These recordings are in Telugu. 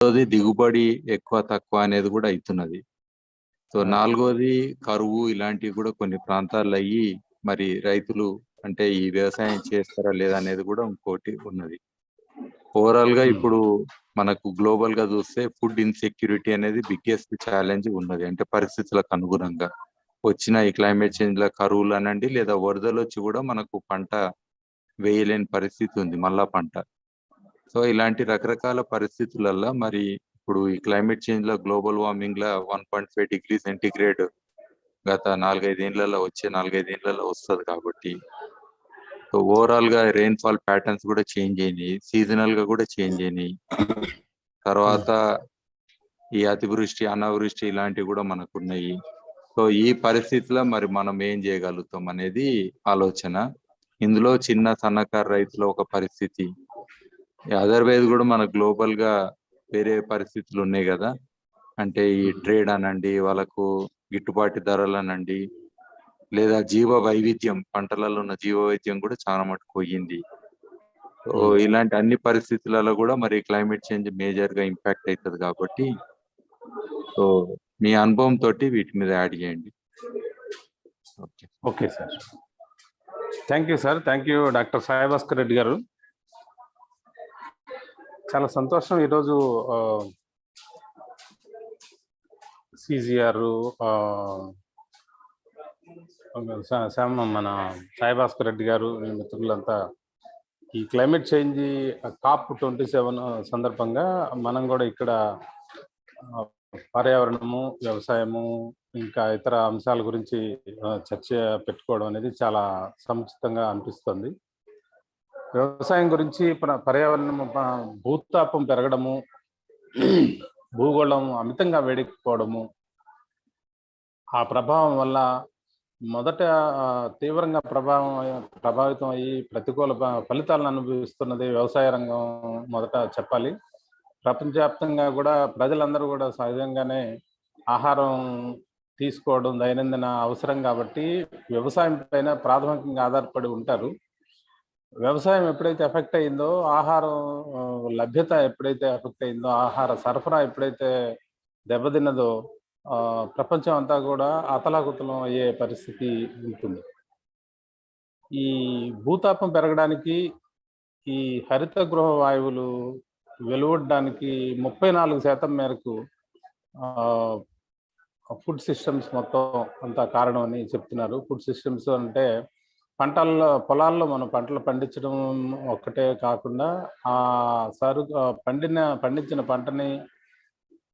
రెండోది దిగుబడి ఎక్కువ తక్కువ అనేది కూడా అవుతున్నది. సో నాలుగోది కరువు ఇలాంటివి కూడా కొన్ని ప్రాంతాల్లో అయ్యి మరి రైతులు అంటే ఈ వ్యవసాయం చేస్తారా లేదా అనేది కూడా ఇంకోటి ఉన్నది. ఓవరాల్ గా ఇప్పుడు మనకు గ్లోబల్ గా చూస్తే ఫుడ్ ఇన్సెక్యూరిటీ అనేది బిగ్గెస్ట్ ఛాలెంజ్ ఉన్నది. అంటే పరిస్థితులకు అనుగుణంగా వచ్చిన ఈ క్లైమేట్ చేంజ్ ల కరువులు అనండి లేదా వరదలు వచ్చి కూడా మనకు పంట వేయలేని పరిస్థితి ఉంది మళ్ళా పంట. సో ఇలాంటి రకరకాల పరిస్థితులల్లో మరి ఇప్పుడు ఈ క్లైమేట్ చేంజ్ లో గ్లోబల్ వార్మింగ్ లా 1.5 డిగ్రీ సెంటిగ్రేడ్ గత 4-5 ఏళ్లలో వస్తుంది కాబట్టి సో ఓవరాల్ గా రెయిన్ ఫాల్ ప్యాటర్న్స్ కూడా చేంజ్ అయినాయి, సీజనల్ గా కూడా చేంజ్ అయినాయి. తర్వాత ఈ అతివృష్టి అనావృష్టి ఇలాంటివి కూడా మనకు ఉన్నాయి. సో ఈ పరిస్థితిలో మరి మనం ఏం చేయగలుగుతాం అనేది ఆలోచన. ఇందులో చిన్న సన్నకారు రైతుల ఒక పరిస్థితి, అదర్వైజ్ కూడా మన గ్లోబల్ గా వేరే పరిస్థితులు ఉన్నాయి కదా. అంటే ఈ ట్రేడ్ అనండి, వాళ్ళకు గిట్టుబాటు ధరలు అనండి, లేదా జీవ వైవిధ్యం, పంటలలో ఉన్న జీవ వైవిధ్యం కూడా చాలా మటుకు పోయింది. సో ఇలాంటి అన్ని పరిస్థితులలో కూడా మరి క్లైమేట్ చేంజ్ మేజర్ గా ఇంపాక్ట్ అవుతుంది కాబట్టి సో మీ అనుభవం తోటి వీటి మీద యాడ్ చేయండి. Okay sir, thank you sir, thank you doctor Sai Bhaskar Reddy గారు. చాలా సంతోషం ఈరోజు సిజిఆర్ మన సాయి భాస్కర్ రెడ్డి గారు మిత్రులంతా ఈ క్లైమేట్ చేంజ్ COP27 సందర్భంగా మనం కూడా ఇక్కడ పర్యావరణము, వ్యవసాయము ఇంకా ఇతర అంశాల గురించి చర్చ పెట్టుకోవడం అనేది చాలా సముచితంగా అనిపిస్తుంది. వ్యవసాయం గురించి పర్యావరణము, భూతాపం పెరగడము, భూగోళం అమితంగా వేడెక్కిపోవడము, ఆ ప్రభావం వల్ల మొదట తీవ్రంగా ప్రభావితం అయ్యి ప్రతికూల ఫలితాలను అనుభవిస్తున్నది వ్యవసాయ రంగం మొదట చెప్పాలి. ప్రపంచవ్యాప్తంగా కూడా ప్రజలందరూ కూడా సహజంగానే ఆహారం తీసుకోవడం దైనందిన అవసరం కాబట్టి వ్యవసాయం పైన ప్రాథమికంగా ఆధారపడి ఉంటారు. వ్యవసాయం ఎప్పుడైతే ఎఫెక్ట్ అయిందో, ఆహారం లభ్యత ఎప్పుడైతే ఎఫెక్ట్ అయిందో, ఆహార సరఫరా ఎప్పుడైతే దెబ్బతిన్నదో ప్రపంచం అంతా కూడా అతలాకుతలం అయ్యే పరిస్థితి ఉంటుంది. ఈ భూతాపం పెరగడానికి, ఈ హరిత గృహ వాయువులు వెలువడడానికి 34% మేరకు ఫుడ్ సిస్టమ్స్ మొత్తం అంతా కారణం అని చెప్తున్నారు. ఫుడ్ సిస్టమ్స్ అంటే పొలాల్లో మనం పంటలు పండించడం ఒక్కటే కాకుండా ఆ పండించిన పంటని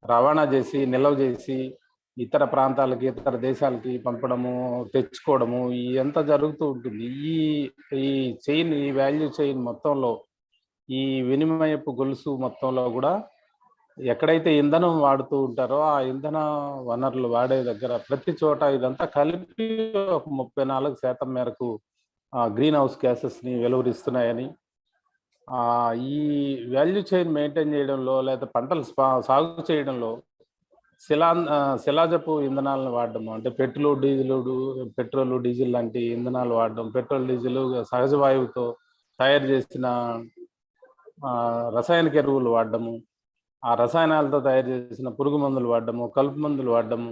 రవాణా చేసి నిల్వ చేసి ఇతర ప్రాంతాలకి, ఇతర దేశాలకి పంపడము, తెచ్చుకోవడము ఎంత జరుగుతూ ఉంటుంది. ఈ వాల్యూ చైన్ మొత్తంలో, ఈ వినిమయపు గొలుసు మొత్తంలో కూడా ఎక్కడైతే ఇంధనం వాడుతూ ఉంటారో ఆ ఇంధన వనరులు వాడే దగ్గర ప్రతి చోట ఇదంతా కలిపి ఒక 34% మేరకు గ్రీన్ హౌస్ గ్యాసెస్ని వెలువరిస్తున్నాయని, ఈ వాల్యూ చైన్ మెయింటైన్ చేయడంలో లేదా పంటలు సాగు చేయడంలో శిలాజపు ఇంధనాలను వాడడం, అంటే పెట్రోల్ డీజిల్ లాంటి ఇంధనాలు వాడడం, పెట్రోల్ డీజిల్ సహజ వాయువుతో తయారు చేసిన రసాయనిక ఎరువులు వాడడము, ఆ రసాయనాలతో తయారు చేసిన పురుగు మందులు వాడడము, కలుపు మందులు వాడడము,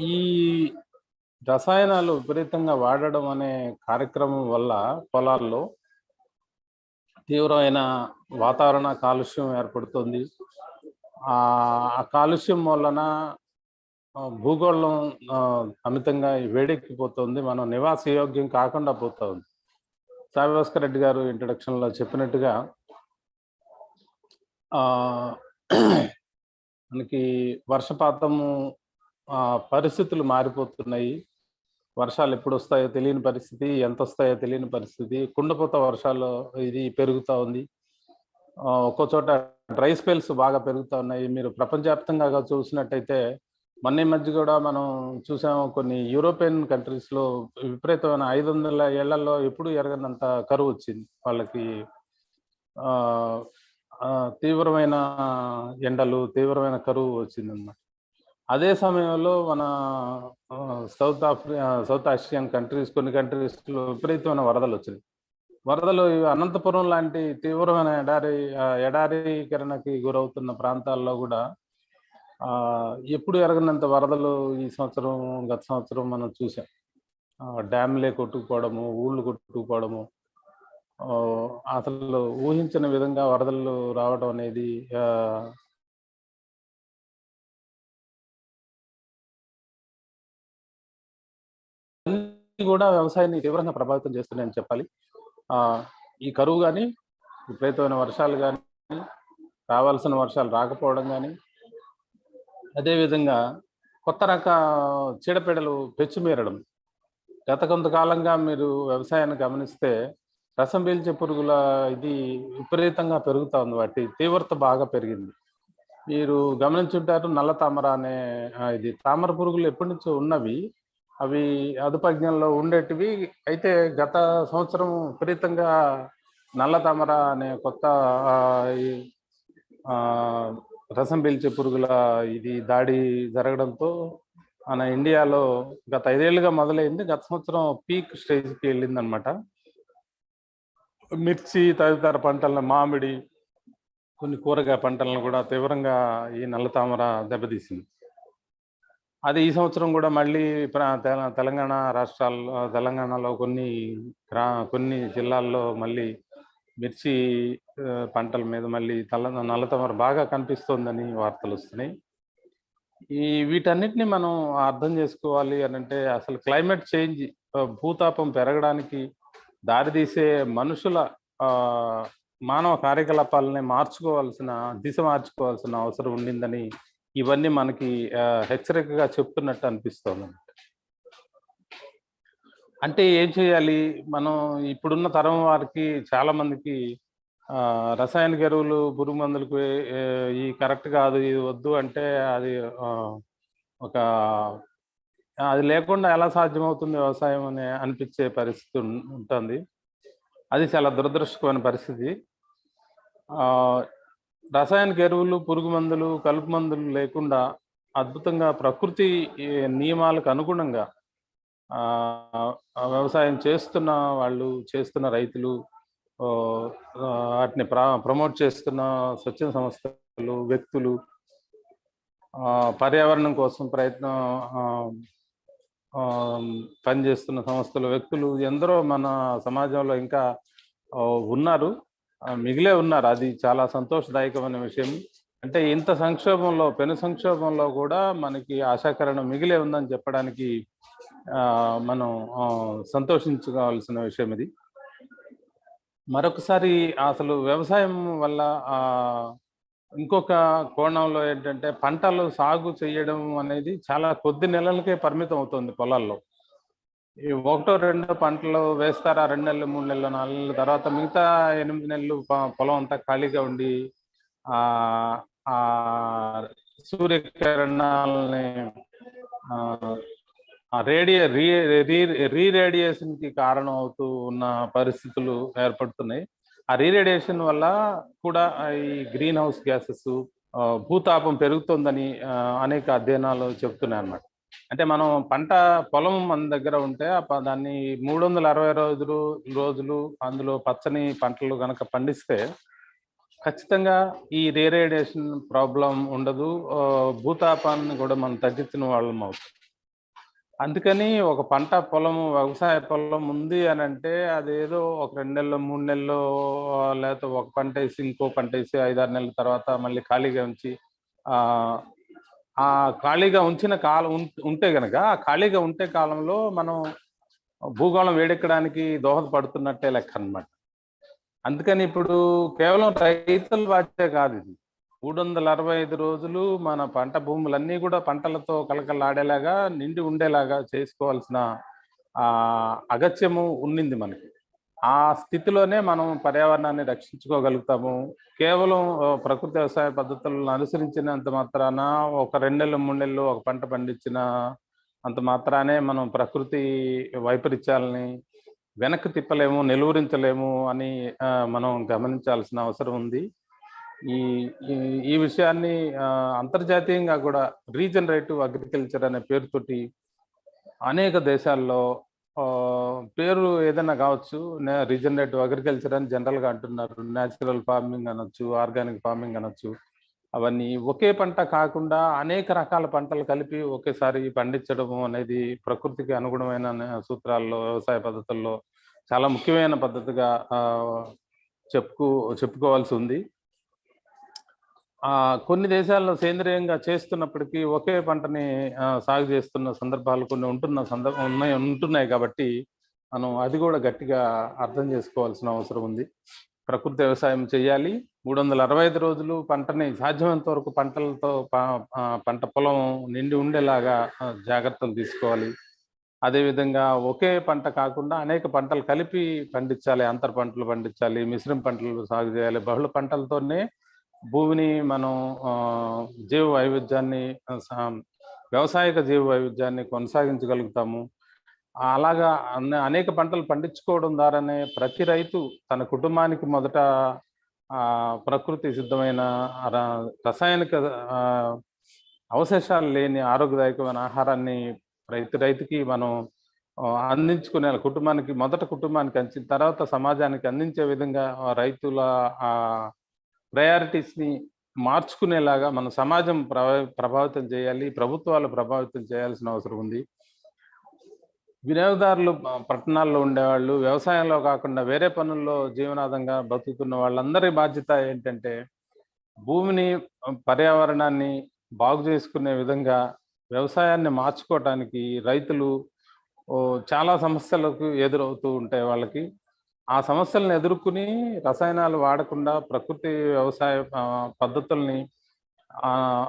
ఈ రసాయనాలు విపరీతంగా వాడడం అనే కార్యక్రమం వల్ల పొలాల్లో తీవ్రమైన వాతావరణ కాలుష్యం ఏర్పడుతుంది. ఆ కాలుష్యం వలన భూగోళం అమితంగా వేడెక్కిపోతుంది, మనం నివాస యోగ్యం కాకుండా పోతుంది. సాయి భాస్కర్ రెడ్డి గారు ఇంట్రడక్షన్లో చెప్పినట్టుగా మనకి వర్షపాతము పరిస్థితులు మారిపోతున్నాయి. వర్షాలు ఎప్పుడు వస్తాయో తెలియని పరిస్థితి, ఎంత వస్తాయో తెలియని పరిస్థితి, కుండపోత వర్షాలు ఇది పెరుగుతూ ఉంది. ఒక్కో చోట డ్రై స్పెల్స్ బాగా పెరుగుతూ ఉన్నాయి. మీరు ప్రపంచవ్యాప్తంగా చూసినట్టయితే మొన్న మధ్య కూడా మనం చూసాము, కొన్ని యూరోపియన్ కంట్రీస్లో విపరీతమైన 500 ఏళ్లలో ఎప్పుడు ఎరగనంత కరువు వచ్చింది వాళ్ళకి. తీవ్రమైన ఎండలు, తీవ్రమైన కరువు వచ్చిందన్నమాట. అదే సమయంలో మన సౌత్ ఆసియన్ కంట్రీస్, కొన్ని కంట్రీస్లో విపరీతమైన వరదలు వచ్చినాయి. వరదలు అనంతపురం లాంటి తీవ్రమైన ఎడారీకరణకి గురవుతున్న ప్రాంతాల్లో కూడా ఎప్పుడు ఎరగనంత వరదలు ఈ సంవత్సరం, గత సంవత్సరం మనం చూసాం. డ్యామ్లే కొట్టుకుపోవడము, ఊళ్ళు కొట్టుకుపోవడము, అసలు ఊహించిన విధంగా వరదలు రావడం అనేది కూడా వ్యవసాయాన్ని తీవ్రంగా ప్రభావితం చేస్తున్నాయని చెప్పాలి. ఈ కరువు కానీ, విపరీతమైన వర్షాలు కానీ, రావాల్సిన వర్షాలు రాకపోవడం కానీ, అదేవిధంగా కొత్త రక చీడపీడలు పెచ్చుమీరడం. గత కొంతకాలంగా మీరు వ్యవసాయాన్ని గమనిస్తే రసం పీల్చే పురుగుల ఇది విపరీతంగా పెరుగుతూ ఉంది. వాటి తీవ్రత బాగా పెరిగింది. మీరు గమనించుంటారు, నల్ల తామర అనే ఇది తామర పురుగులు ఎప్పటి నుంచో ఉన్నవి. అవి అదుపజ్ఞంలో ఉండేటివి. అయితే గత సంవత్సరం విపరీతంగా నల్ల తామర అనే కొత్త రసం పీల్చే పురుగుల ఇది దాడి జరగడంతో మన ఇండియాలో గత 5 ఏళ్ళుగా మొదలైంది. గత సంవత్సరం పీక్ స్టేజ్కి వెళ్ళింది అనమాట. మిర్చి తదితర పంటలను, మామిడి, కొన్ని కూరగాయ పంటలను కూడా తీవ్రంగా ఈ నల్ల తామర దెబ్బతీసింది. అది ఈ సంవత్సరం కూడా మళ్ళీ తెలంగాణ రాష్ట్రాల్లో, తెలంగాణలో కొన్ని జిల్లాల్లో మళ్ళీ మిర్చి పంటల మీద మళ్ళీ నల్ల తామర బాగా కనిపిస్తోందని వార్తలు వస్తున్నాయి. వీటన్నిటిని మనం అర్థం చేసుకోవాలి అని అంటే, అసలు క్లైమేట్ చేంజ్, భూతాపం పెరగడానికి దారితీసే మనుషుల మానవ కార్యకలాపాలని దిశ మార్చుకోవాల్సిన అవసరం ఉండిందని ఇవన్నీ మనకి హెచ్చరికగా చెప్తున్నట్టు అనిపిస్తోంది. అంటే ఏం చేయాలి? మనం ఇప్పుడున్న తరం వారికి చాలా మందికి రసాయనిక ఎరువులు, పురుగు మందులకు ఈ కరెక్ట్ కాదు, ఇది వద్దు అంటే అది లేకుండా ఎలా సాధ్యమవుతుంది వ్యవసాయం అని అనిపించే పరిస్థితి ఉంటుంది. అది చాలా దురదృష్టకరమైన పరిస్థితి. రసాయనిక ఎరువులు, పురుగు మందులు, కలుపు మందులు లేకుండా అద్భుతంగా ప్రకృతి నియమాలకు అనుగుణంగా వ్యవసాయం చేస్తున్న రైతులు, వాటిని ప్రమోట్ చేస్తున్న స్వచ్ఛంద సంస్థలు, వ్యక్తులు, పర్యావరణం కోసం పనిచేస్తున్న సంస్థలు, వ్యక్తులు ఎందరో మన సమాజంలో ఇంకా ఉన్నారు, మిగిలే ఉన్నారు. అది చాలా సంతోషదాయకమైన విషయం. అంటే ఇంత పెను సంక్షోభంలో కూడా మనకి ఆశాకరణం మిగిలే ఉందని చెప్పడానికి మనం సంతోషించుకోవాల్సిన విషయం ఇది. మరొకసారి అసలు వ్యవసాయం వల్ల ఇంకొక కోణంలో ఏంటంటే, పంటలు సాగు చేయడం అనేది చాలా కొద్ది నెలలకే పరిమితం అవుతుంది పొలాల్లో. ఈ 1-2 పంటలు వేస్తారా, 2 నెలలు, 3 నెలలు, 4 నెలల తర్వాత మిగతా 8 నెలలు పొలం అంతా ఖాళీగా ఉండి సూర్యకిరణాలని రీరేడియేషన్ కి కారణం అవుతూ ఉన్న పరిస్థితులు ఏర్పడుతున్నాయి. ఆ రీరేడియేషన్ వల్ల కూడా ఈ గ్రీన్ హౌస్ గ్యాసెస్, భూతాపం పెరుగుతుందని అనేక అధ్యయనాలు చెప్తున్నాయి అన్నమాట. అంటే మనం పొలం మన దగ్గర ఉంటే దాన్ని 365 రోజులు అందులో పచ్చని పంటలు గనక పండిస్తే ఖచ్చితంగా ఈ రీరేడియేషన్ ప్రాబ్లం ఉండదు. భూతాపాన్ని కూడా మనం తగ్గించిన వాళ్ళం అవుతుంది. అందుకని ఒక వ్యవసాయ పొలం ఉంది అని అంటే, అదేదో ఒక 2 నెలలు, 3 నెలలు, లేకపోతే ఒక పంట వేసి ఇంకో పంట వేసి 5-6 నెలల తర్వాత మళ్ళీ ఖాళీగా ఉంచి ఆ ఖాళీగా ఉంచిన కాలం ఉంటే గనక, ఆ ఖాళీగా ఉంటే కాలంలో మనం భూగోళం వేడెక్కడానికి దోహదపడుతున్నట్టే లెక్క అన్నమాట. అందుకని ఇప్పుడు కేవలం రైతుల బాధ్యత కాదు ఇది. 365 రోజులు మన పంట భూములన్నీ కూడా పంటలతో కలకలాడేలాగా, నిండి ఉండేలాగా చేసుకోవాల్సిన అగత్యము ఉండింది మనకి. ఆ స్థితిలోనే మనం పర్యావరణాన్ని రక్షించుకోగలుగుతాము. కేవలం ప్రకృతి వ్యవసాయ పద్ధతులను అనుసరించినంత మాత్రాన, ఒక 2 నెలలు, 3 నెలలు ఒక పంట పండించిన అంత మాత్రానే మనం ప్రకృతి వైపరీత్యాలని వెనక్కి తిప్పలేము, నిలువరించలేము అని మనం గమనించాల్సిన అవసరం ఉంది. ఈ విషయాన్ని అంతర్జాతీయంగా కూడా రీజనరేటివ్ అగ్రికల్చర్ అనే పేరుతోటి అనేక దేశాల్లో పేరు ఏదైనా కావచ్చు. రీజనరేటివ్ అగ్రికల్చర్ అని జనరల్‌గా అంటున్నారు. నేచురల్ ఫార్మింగ్ అనొచ్చు, ఆర్గానిక్ ఫార్మింగ్ అనొచ్చు. అవన్నీ ఒకే పంట కాకుండా అనేక రకాల పంటలు కలిపి ఒకేసారి పండించడము అనేది ప్రకృతికి అనుగుణమైన సూత్రాల్లో, వ్యవసాయ పద్ధతుల్లో చాలా ముఖ్యమైన పద్ధతిగా చెప్పుకోవాల్సి ఉంది. కొన్ని దేశాల్లో సేంద్రియంగా చేస్తున్నప్పటికీ ఒకే పంటని సాగు చేస్తున్న సందర్భాలు కొన్ని ఉంటున్నాయి కాబట్టి మనం అది కూడా గట్టిగా అర్థం చేసుకోవాల్సిన అవసరం ఉంది. ప్రకృతి వ్యవసాయం చేయాలి. 365 రోజులు పంటని సాధ్యమైనంత వరకు పంట పొలం నిండి ఉండేలాగా జాగ్రత్తలు తీసుకోవాలి. అదేవిధంగా ఒకే పంట కాకుండా అనేక పంటలు కలిపి పండించాలి. అంతర పంటలు పండించాలి, మిశ్రమ పంటలు సాగు చేయాలి. బహుళ పంటలతోనే భూమిని మనం జీవ వైవిధ్యాన్ని వ్యవసాయక జీవ వైవిధ్యాన్ని కొనసాగించగలుగుతాము. అలాగా అనేక పంటలు పండించుకోవడం ద్వారానే ప్రతి రైతు తన కుటుంబానికి మొదట ప్రకృతి సిద్ధమైన రసాయనిక అవశేషాలు లేని ఆరోగ్యదాయకమైన ఆహారాన్ని రైతుకి మనం అందించుకునే కుటుంబానికి అందించిన తర్వాత సమాజానికి అందించే విధంగా రైతుల ప్రయారిటీస్ని మార్చుకునేలాగా మన సమాజం ప్రభావితం చేయాలి. ప్రభుత్వాలు ప్రభావితం చేయాల్సిన అవసరం ఉంది. వినియోగదారులు పట్టణాల్లో ఉండేవాళ్ళు, వ్యవసాయంలో కాకుండా వేరే పనుల్లో జీవనాధారంగా బతుకుతున్న వాళ్ళందరి బాధ్యత ఏంటంటే భూమిని, పర్యావరణాన్ని బాగు చేసుకునే విధంగా వ్యవసాయాన్ని మార్చుకోవటానికి రైతులు చాలా సమస్యలకు ఎదురవుతూ ఉంటాయి వాళ్ళకి. ఆ సమస్యలను ఎదుర్కొని రసాయనాలు వాడకుండా ప్రకృతి వ్యవసాయ పద్ధతుల్ని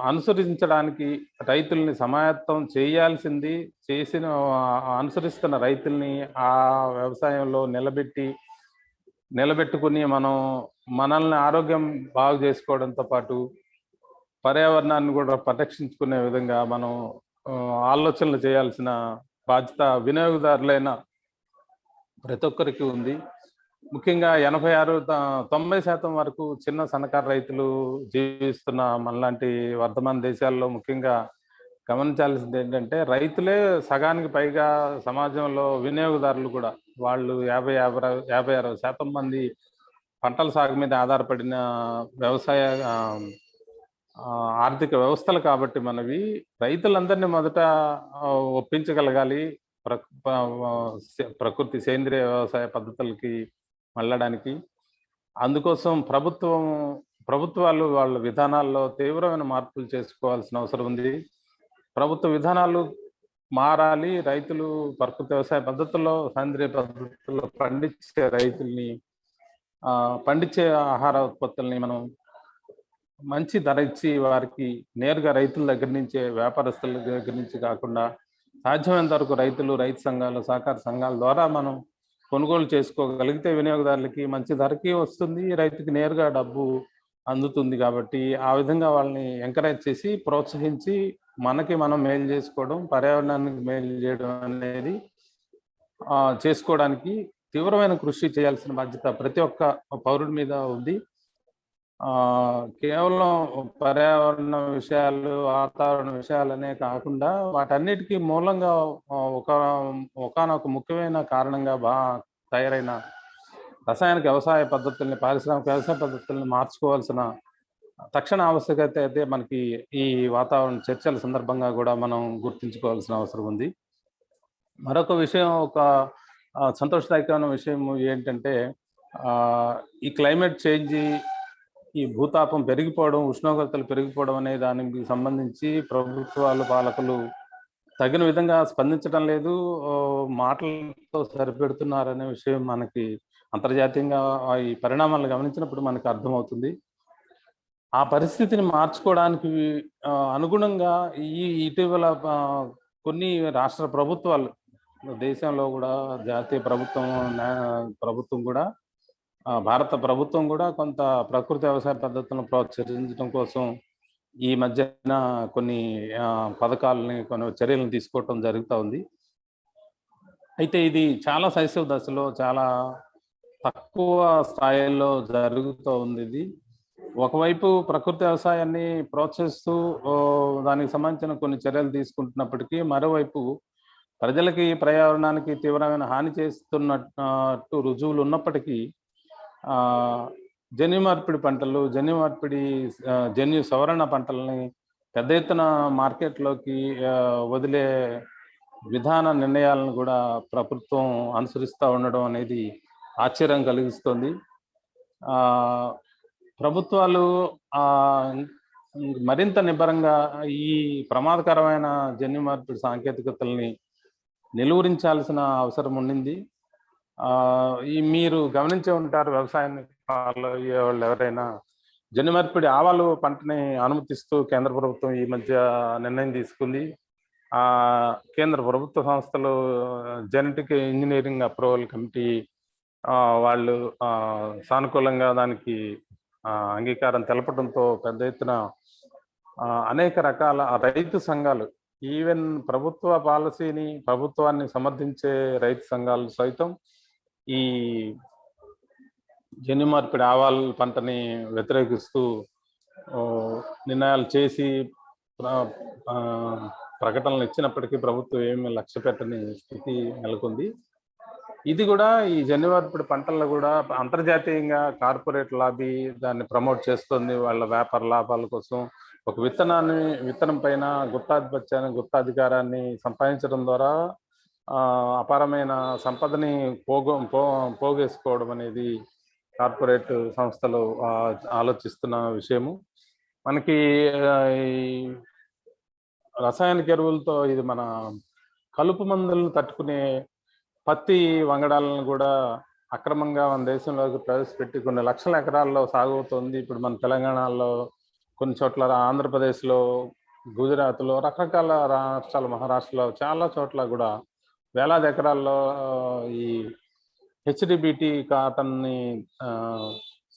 అనుసరించడానికి రైతుల్ని సమాయత్తం చేయాల్సింది. అనుసరిస్తున్న రైతుల్ని ఆ వ్యవసాయంలో నిలబెట్టుకుని మనల్ని ఆరోగ్యం బాగు చేసుకోవడంతో పాటు పర్యావరణాన్ని కూడా పరిరక్షించుకునే విధంగా మనం ఆలోచనలు చేయాల్సిన బాధ్యత వినియోగదారులైన ప్రతి ఒక్కరికి ఉంది. ముఖ్యంగా 86-90% వరకు చిన్న సన్నకారు రైతులు జీవిస్తున్న మనలాంటి వర్ధమాన దేశాల్లో ముఖ్యంగా గమనించాల్సింది ఏంటంటే రైతులే సగానికి పైగా సమాజంలో వినియోగదారులు కూడా. వాళ్ళు 50-60% మంది పంటల సాగు మీద ఆధారపడిన వ్యవసాయ ఆర్థిక వ్యవస్థలు కాబట్టి మనవి రైతులందరినీ మొదట ఒప్పించగలగాలి ప్రకృతి సేంద్రియ వ్యవసాయ పద్ధతులకి మళ్ళడానికి. అందుకోసం ప్రభుత్వాలు వాళ్ళ విధానాల్లో తీవ్రమైన మార్పులు చేసుకోవాల్సిన అవసరం ఉంది. ప్రభుత్వ విధానాలు మారాలి. రైతులు ప్రకృతి వ్యవసాయ పద్ధతుల్లో, సేంద్రియ పద్ధతుల్లో పండించే ఆహార ఉత్పత్తుల్ని మనం మంచి ధర ఇచ్చి వారికి నేరుగా రైతుల దగ్గర నుంచే, వ్యాపారస్తుల దగ్గర నుంచి కాకుండా సాధ్యమైనంత వరకు రైతు సంఘాలు, సహకార సంఘాల ద్వారా మనం కొనుగోలు చేసుకోగలిగితే వినియోగదారులకి మంచి ధరకి వస్తుంది, రైతుకి నేరుగా డబ్బు అందుతుంది. కాబట్టి ఆ విధంగా వాళ్ళని ఎంకరేజ్ చేసి, ప్రోత్సహించి మనకి మనం మేలు చేసుకోవడం, పర్యావరణానికి మేలు చేయడం అనేది చేసుకోవడానికి తీవ్రమైన కృషి చేయాల్సిన బాధ్యత ప్రతి ఒక్క పౌరుడి మీద ఉంది. కేవలం పర్యావరణ విషయాలు, వాతావరణ విషయాలనే కాకుండా వాటన్నిటికీ మూలంగా ఒకానొక ముఖ్యమైన కారణంగా తయారైన రసాయనిక వ్యవసాయ పద్ధతుల్ని, పారిశ్రామిక వ్యవసాయ పద్ధతుల్ని మార్చుకోవాల్సిన తక్షణ ఆవశ్యకత అయితే మనకి ఈ వాతావరణ చర్చల సందర్భంగా కూడా మనం గుర్తుంచుకోవాల్సిన అవసరం ఉంది. మరొక విషయం, ఒక సంతోషదాయకమైన విషయం ఏంటంటే ఈ క్లైమేట్ చేంజ్, ఈ భూతాపం పెరిగిపోవడం, ఉష్ణోగ్రతలు పెరిగిపోవడం అనే దానికి సంబంధించి ప్రభుత్వాలు, పాలకులు తగిన విధంగా స్పందించడం లేదు, మాటలతో సరిపెడుతున్నారనే విషయం మనకి అంతర్జాతీయంగా ఈ పరిణామాలను గమనించినప్పుడు మనకు అర్థమవుతుంది. ఆ పరిస్థితిని మార్చుకోవడానికి అనుగుణంగా ఇటీవల కొన్ని రాష్ట్ర ప్రభుత్వాలు, దేశంలో కూడా జాతీయ ప్రభుత్వం కూడా, భారత ప్రభుత్వం కూడా కొంత ప్రకృతి వ్యవసాయ పద్ధతులను ప్రోత్సహించడం కోసం ఈ మధ్యన కొన్ని పథకాలని, కొన్ని చర్యలను తీసుకోవటం జరుగుతూ ఉంది. అయితే ఇది చాలా శైశవ దశలో, చాలా తక్కువ స్థాయిలో జరుగుతూ ఉంది. ఇది ఒకవైపు ప్రకృతి వ్యవసాయాన్ని ప్రోత్సహిస్తూ దానికి సంబంధించిన కొన్ని చర్యలు తీసుకుంటున్నప్పటికీ, మరోవైపు ప్రజలకి పర్యావరణానికి తీవ్రమైన హాని చేస్తున్నట్టు రుజువులు ఉన్నప్పటికీ జన్యు మార్పిడి పంటలు, జన్యు సవరణ పంటలని పెద్ద ఎత్తున మార్కెట్లోకి వదిలే విధాన నిర్ణయాలను కూడా ప్రభుత్వం అనుసరిస్తూ ఉండడం అనేది ఆశ్చర్యం కలిగిస్తుంది. ప్రభుత్వాలు మరింత నిబ్బరంగా ఈ ప్రమాదకరమైన జన్యు మార్పిడి సాంకేతికతల్ని నిలువరించాల్సిన అవసరం ఉండింది. మీరు గమనించే ఉంటారు, వ్యవసాయాన్ని ఫాలో అయ్యే వాళ్ళు ఎవరైనా, జన్యు మార్పిడి ఆవాలు పంటని అనుమతిస్తూ కేంద్ర ప్రభుత్వం ఈ మధ్య నిర్ణయం తీసుకుంది. కేంద్ర ప్రభుత్వ సంస్థలు జెనెటిక్ ఇంజనీరింగ్ అప్రూవల్ కమిటీ వాళ్ళు సానుకూలంగా దానికి అంగీకారం తెలపడంతో పెద్ద ఎత్తున అనేక రకాల రైతు సంఘాలు, ఈవెన్ ప్రభుత్వాన్ని సమర్థించే రైతు సంఘాలు సైతం ఈ జన్యు మార్పిడి ఆవాల పంటని వ్యతిరేకిస్తూ నిర్ణయాలు చేసి ప్రకటనలు ఇచ్చినప్పటికీ ప్రభుత్వం ఏమి లక్ష్య పెట్టని స్థితి నెలకొంది. ఇది కూడా ఈ జన్యు మార్పిడి పంటల్లో కూడా అంతర్జాతీయంగా కార్పొరేట్ లాబీ దాన్ని ప్రమోట్ చేస్తుంది వాళ్ళ వ్యాపార లాభాల కోసం. ఒక విత్తనం పైన గుత్తాధికారాన్ని సంపాదించడం ద్వారా అపారమైన సంపదని పోగేసుకోవడం అనేది కార్పొరేట్ సంస్థలు ఆలోచిస్తున్న విషయము. మనకి రసాయనిక ఎరువులతో ఇది మన కలుపు మందులను తట్టుకునే పత్తి వంగడాలను కూడా అక్రమంగా మన దేశంలోకి ప్రవేశపెట్టి కొన్ని లక్షల ఎకరాల్లో సాగు అవుతుంది. ఇప్పుడు మన తెలంగాణలో, కొన్ని చోట్ల ఆంధ్రప్రదేశ్లో, గుజరాత్లో, రకరకాల రాష్ట్రాలు, మహారాష్ట్రలో చాలా చోట్ల కూడా వేలాది ఎకరాల్లో ఈ హెచ్డిబిటి కాటన్ని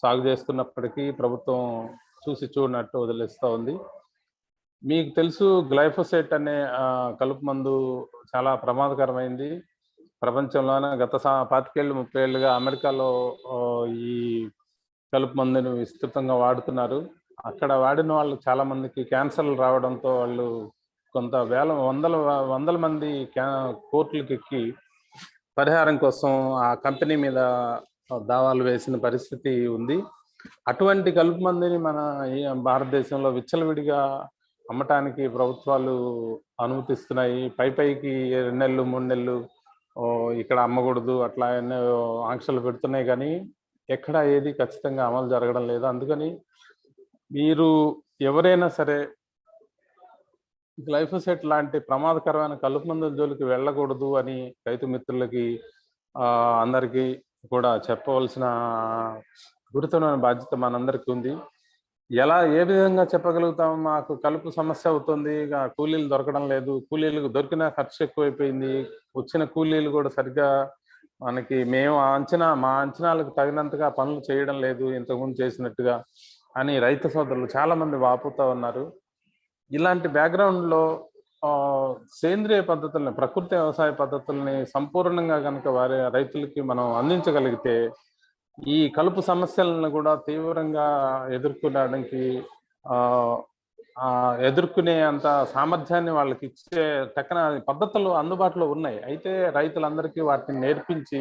సాగు చేస్తున్నప్పటికీ ప్రభుత్వం చూసి చూడనట్టు వదిలేస్తూ ఉంది. మీకు తెలుసు, గ్లైఫోసేట్ అనే కలుపు మందు చాలా ప్రమాదకరమైంది. ప్రపంచంలోనే గత 25-30 ఏళ్ళుగా అమెరికాలో ఈ కలుపు మందుని విస్తృతంగా వాడుతున్నారు. అక్కడ వాడిన వాళ్ళు చాలా మందికి క్యాన్సర్లు రావడంతో వాళ్ళు కొంత వందల మంది కోర్టులకు ఎక్కి పరిహారం కోసం ఆ కంపెనీ మీద దావాలు వేసిన పరిస్థితి ఉంది. అటువంటి కలుపు మందుని మన భారతదేశంలో విచ్చలవిడిగా అమ్మటానికి ప్రభుత్వాలు అనుమతిస్తున్నాయి. పైకి 2 నెలలు 3 నెలలు ఇక్కడ అమ్మకూడదు అట్లా ఎన్నో ఆంక్షలు పెడుతున్నాయి, కానీ ఎక్కడ ఏది ఖచ్చితంగా అమలు జరగడం లేదు. అందుకని మీరు ఎవరైనా సరే గ్లైఫోసేట్ లాంటి ప్రమాదకరమైన కలుపు మందుల జోలికి వెళ్ళకూడదు అని రైతు మిత్రులకి అందరికీ కూడా చెప్పవలసిన గురుతరమైన బాధ్యత మనందరికీ ఉంది. ఏ విధంగా చెప్పగలుగుతాం? మాకు కలుపు సమస్య అవుతుంది, కూలీలు దొరకడం లేదు, కూలీలకు దొరికిన ఖర్చు ఎక్కువైపోయింది, వచ్చిన కూలీలు కూడా సరిగ్గా మనకి మా అంచనాలకు తగినంతగా పనులు చేయడం లేదు ఇంతకుముందు చేసినట్టుగా అని రైతు సోదరులు చాలా మంది వాపోతూ ఉన్నారు. ఇలాంటి బ్యాక్గ్రౌండ్లో సేంద్రియ పద్ధతుల్ని, ప్రకృతి వ్యవసాయ పద్ధతుల్ని సంపూర్ణంగా కనుక రైతులకి మనం అందించగలిగితే ఈ కలుపు సమస్యలను కూడా తీవ్రంగా ఎదుర్కొనే అంత సామర్థ్యాన్ని వాళ్ళకి ఇచ్చే తగిన పద్ధతులు అందుబాటులో ఉన్నాయి. అయితే రైతులందరికీ వాటిని నేర్పించి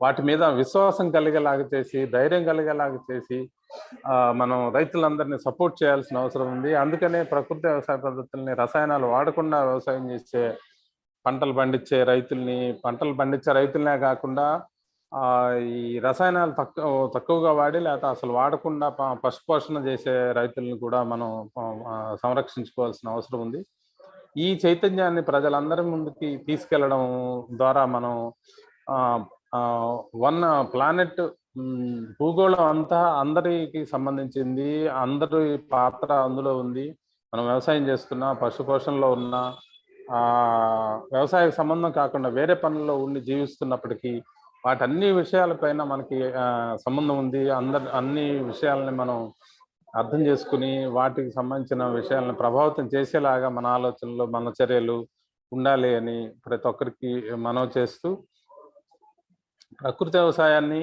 వాటి మీద విశ్వాసం కలిగేలాగా చేసి, ధైర్యం కలిగేలాగా చేసి మనం రైతులందరినీ సపోర్ట్ చేయాల్సిన అవసరం ఉంది. అందుకనే ప్రకృతి వ్యవసాయ పద్ధతుల్ని, రసాయనాలు వాడకుండా వ్యవసాయం చేసే పంటలు పండించే రైతులనే కాకుండా ఈ రసాయనాలు తక్కువగా వాడి లేకపోతే అసలు వాడకుండా పశుపోషణ చేసే రైతులను కూడా మనం సంరక్షించుకోవాల్సిన అవసరం ఉంది. ఈ చైతన్యాన్ని ప్రజలందరి ముందుకి తీసుకెళ్లడం ద్వారా మనం వన్ ప్లానెట్, భూగోళం అంతా అందరికి సంబంధించింది, అందరి పాత్ర అందులో ఉంది. మనం వ్యవసాయం చేస్తున్నా, పశుపోషణలో ఉన్నా, వ్యవసాయ సంబంధం కాకుండా వేరే పనుల్లో ఉండి జీవిస్తున్నప్పటికీ వాటన్ని విషయాలపైన మనకి సంబంధం ఉంది. అన్ని విషయాలని మనం అర్థం చేసుకుని వాటికి సంబంధించిన విషయాలను ప్రభావితం చేసేలాగా మన ఆలోచనలు, మన చర్యలు ఉండాలి అని ప్రతి ఒక్కరికి మనవి చేస్తూ, ప్రకృతి వ్యవసాయాన్ని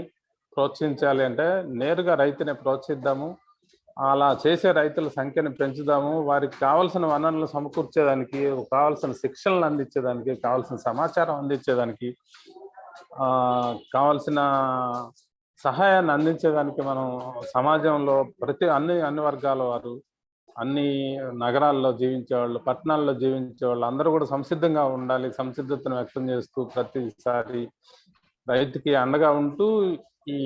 ప్రోత్సహించాలి అంటే నేరుగా రైతుని ప్రోత్సహిద్దాము. అలా చేసే రైతుల సంఖ్యను పెంచుదాము, వారికి కావాల్సిన వనరులు సమకూర్చేదానికి, కావాల్సిన శిక్షణలు అందించేదానికి, కావాల్సిన సమాచారం అందించేదానికి, కావాల్సిన సహాయాన్ని అందించేదానికి మనం సమాజంలో అన్ని వర్గాల వారు, అన్ని నగరాల్లో జీవించేవాళ్ళు, పట్టణాల్లో జీవించేవాళ్ళు అందరూ కూడా సంసిద్ధంగా ఉండాలి. సంసిద్ధతను వ్యక్తం చేస్తూ ప్రతిసారి రైతుకి అండగా ఉంటూ ఈ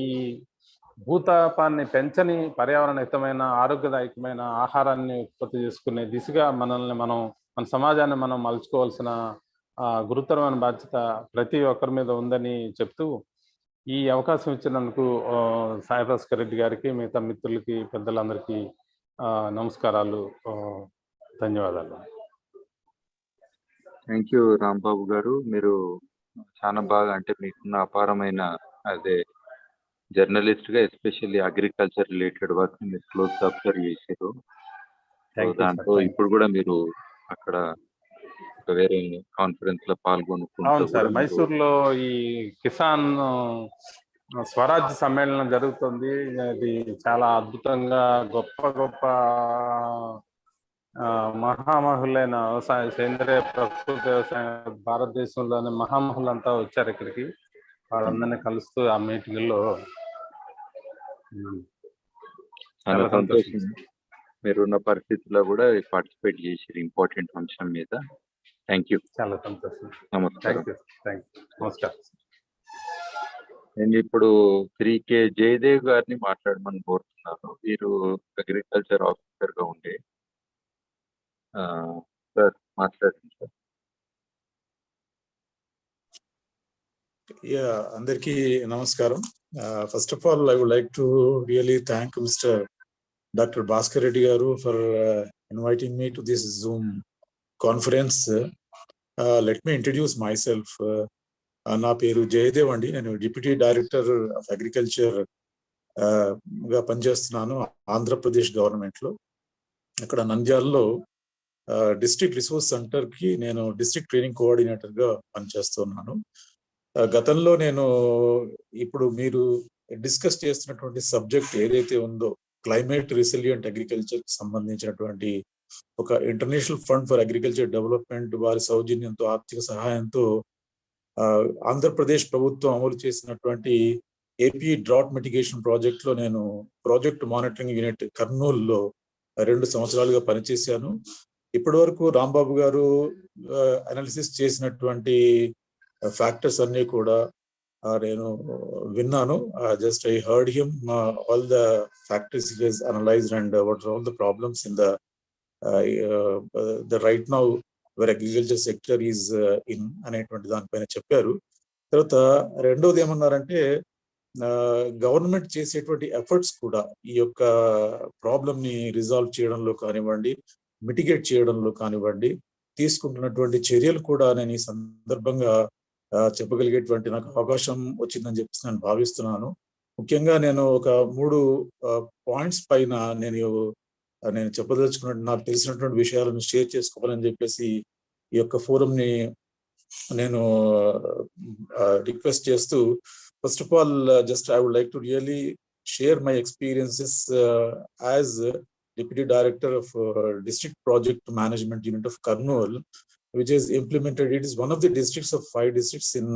భూతాపాన్ని పెంచని పర్యావరణ హితమైన ఆరోగ్యదాయకమైన ఆహారాన్ని ఉత్పత్తి చేసుకునే దిశగా మన సమాజాన్ని మనం మలుచుకోవాల్సిన గురుతరమైన బాధ్యత ప్రతి ఒక్కరి మీద ఉందని చెప్తూ ఈ అవకాశం ఇచ్చినందుకు సాయి భాస్కర్ రెడ్డి గారికి, మిగతా మిత్రులకి, పెద్దలందరికీ నమస్కారాలు, ధన్యవాదాలు. థ్యాంక్ యూ రాంబాబు గారు. మీరు చాలా బాగా, అంటే మీకున్న అపారమైన జర్నలిస్ట్ గా ఎస్పెషల్లీ అగ్రికల్చర్ రిలేటెడ్ వర్క్ మీరు క్లోజ్ అబ్జర్వ్ చేశారు. దాంతో ఇప్పుడు కూడా మీరు అక్కడ వేరే కాన్ఫరెన్స్ లో అవును సార్, మైసూర్లో ఈ కిసాన్ స్వరాజ్ సమ్మేళనం జరుగుతుంది. అది చాలా అద్భుతంగా గొప్ప మహామహులైన సేంద్రియ ప్రకృతి వ్యవసాయం భారతదేశంలోని మహామహులంతా వచ్చారు ఇక్కడికి. వాళ్ళందరినీ కలుస్తూ ఆ మీటింగ్లో చాలా సంతోషం. మీరున్న పరిస్థితుల్లో కూడా పార్టిసిపేట్ చేసారు ఇంపార్టెంట్ అంశం మీద. Thank you. చాలా సంతోషం. నమస్కారం. నమస్కారం. నేను ఇప్పుడు 3K జయదేవ్ గారిని మాట్లాడమని కోరుతున్నాను. వీరు అగ్రికల్చర్ ఆఫీసర్ గా ఉండే. సార్ మాట్లాడండి సార్. అందరికీ నమస్కారం. First of all, I would like to really thank Mr. Dr. Bhaskar Reddy garu for inviting me to this Zoom conference. Let me introduce myself. నా పేరు జయదేవ్ అండి. నేను డిప్యూటీ డైరెక్టర్ ఆఫ్ అగ్రికల్చర్ గా పనిచేస్తున్నాను ఆంధ్రప్రదేశ్ గవర్నమెంట్లో. అక్కడ నంద్యాలలో డిస్ట్రిక్ట్ రిసోర్స్ సెంటర్ కి నేను డిస్ట్రిక్ట్ ట్రైనింగ్ కోఆర్డినేటర్ గా పనిచేస్తున్నాను. గతంలో నేను ఇప్పుడు మీరు డిస్కస్ చేస్తున్నటువంటి సబ్జెక్ట్ ఏదైతే ఉందో, క్లైమేట్ రెసిలియంట్ అగ్రికల్చర్ కి సంబంధించినటువంటి ఒక international fund for agriculture development వారి సౌజన్యంతో, ఆర్థిక సహాయంతో ఆంధ్రప్రదేశ్ ప్రభుత్వం అమలు చేసినటువంటి ఏపీ డ్రాట్ మిటిగేషన్ ప్రాజెక్ట్ లో నేను ప్రాజెక్ట్ మానిటరింగ్ యూనిట్ కర్నూలులో 2 సంవత్సరాలుగా పనిచేశాను. ఇప్పటి వరకు రాంబాబు గారు అనాలిసిస్ చేసినటువంటి ఫ్యాక్టర్స్ అన్ని కూడా నేను విన్నాను. Just I heard him all the factors he has analysed and what are all the problems in the right now where agriculture sector is in అనేటువంటి దానిపైన చెప్పారు. తర్వాత రెండోది ఏమన్నారంటే, గవర్నమెంట్ చేసేటువంటి ఎఫర్ట్స్ కూడా ఈ యొక్క ప్రాబ్లమ్ ని రిజాల్వ్ చేయడంలో కానివ్వండి, మిటిగేట్ చేయడంలో కానివ్వండి, తీసుకుంటున్నటువంటి చర్యలు కూడా నేను ఈ సందర్భంగా చెప్పగలిగేటువంటి నాకు అవకాశం వచ్చిందని చెప్పేసి నేను భావిస్తున్నాను. ముఖ్యంగా నేను ఒక 3 పాయింట్స్ పైన నేను చెప్పదలుచుకున్నట్టు నాకు తెలిసినటువంటి విషయాలను షేర్ చేసుకోవాలని చెప్పేసి ఈ యొక్క ఫోరం ని నేను రిక్వెస్ట్ చేస్తూ, first of all just I would like to really share my experiences as Deputy Director of District Project Management Unit of Kurnool, which is implemented. It is one of the districts of 5 districts in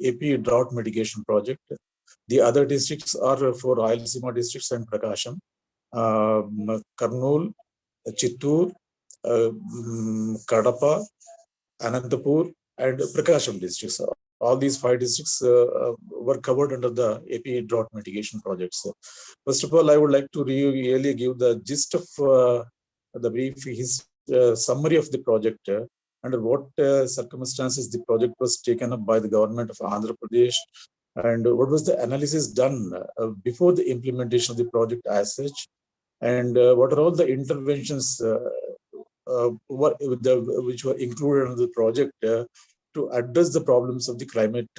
AP drought mitigation project. The other districts are 4 Rayalaseema districts and Prakasham, Kurnool, Chittoor, Kadapa, Anantapur, and Prakasham districts. All these 5 districts were covered under the AP drought mitigation projects. First of all, I would like to really give the gist of the brief summary of the project, under what circumstances the project was taken up by the government of Andhra Pradesh, and what was the analysis done before the implementation of the project as such, and what are all the interventions which were included in the project to address the problems of the climate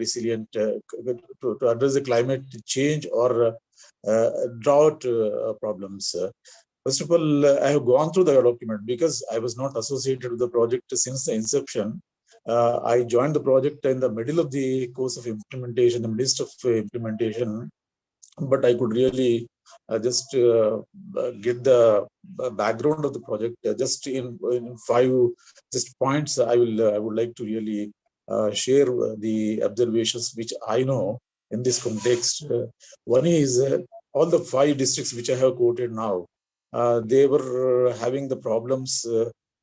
resilient, to address the climate change or drought problems. First of all, I have gone through the document because I was not associated with the project since the inception. I joined the project in the middle of the course of implementation, the midst of implementation, but I could really just get the background of the project. Just in 5 just points, I would like to really share the observations which I know in this context. One is all the 5 districts which I have quoted now, they were having the problems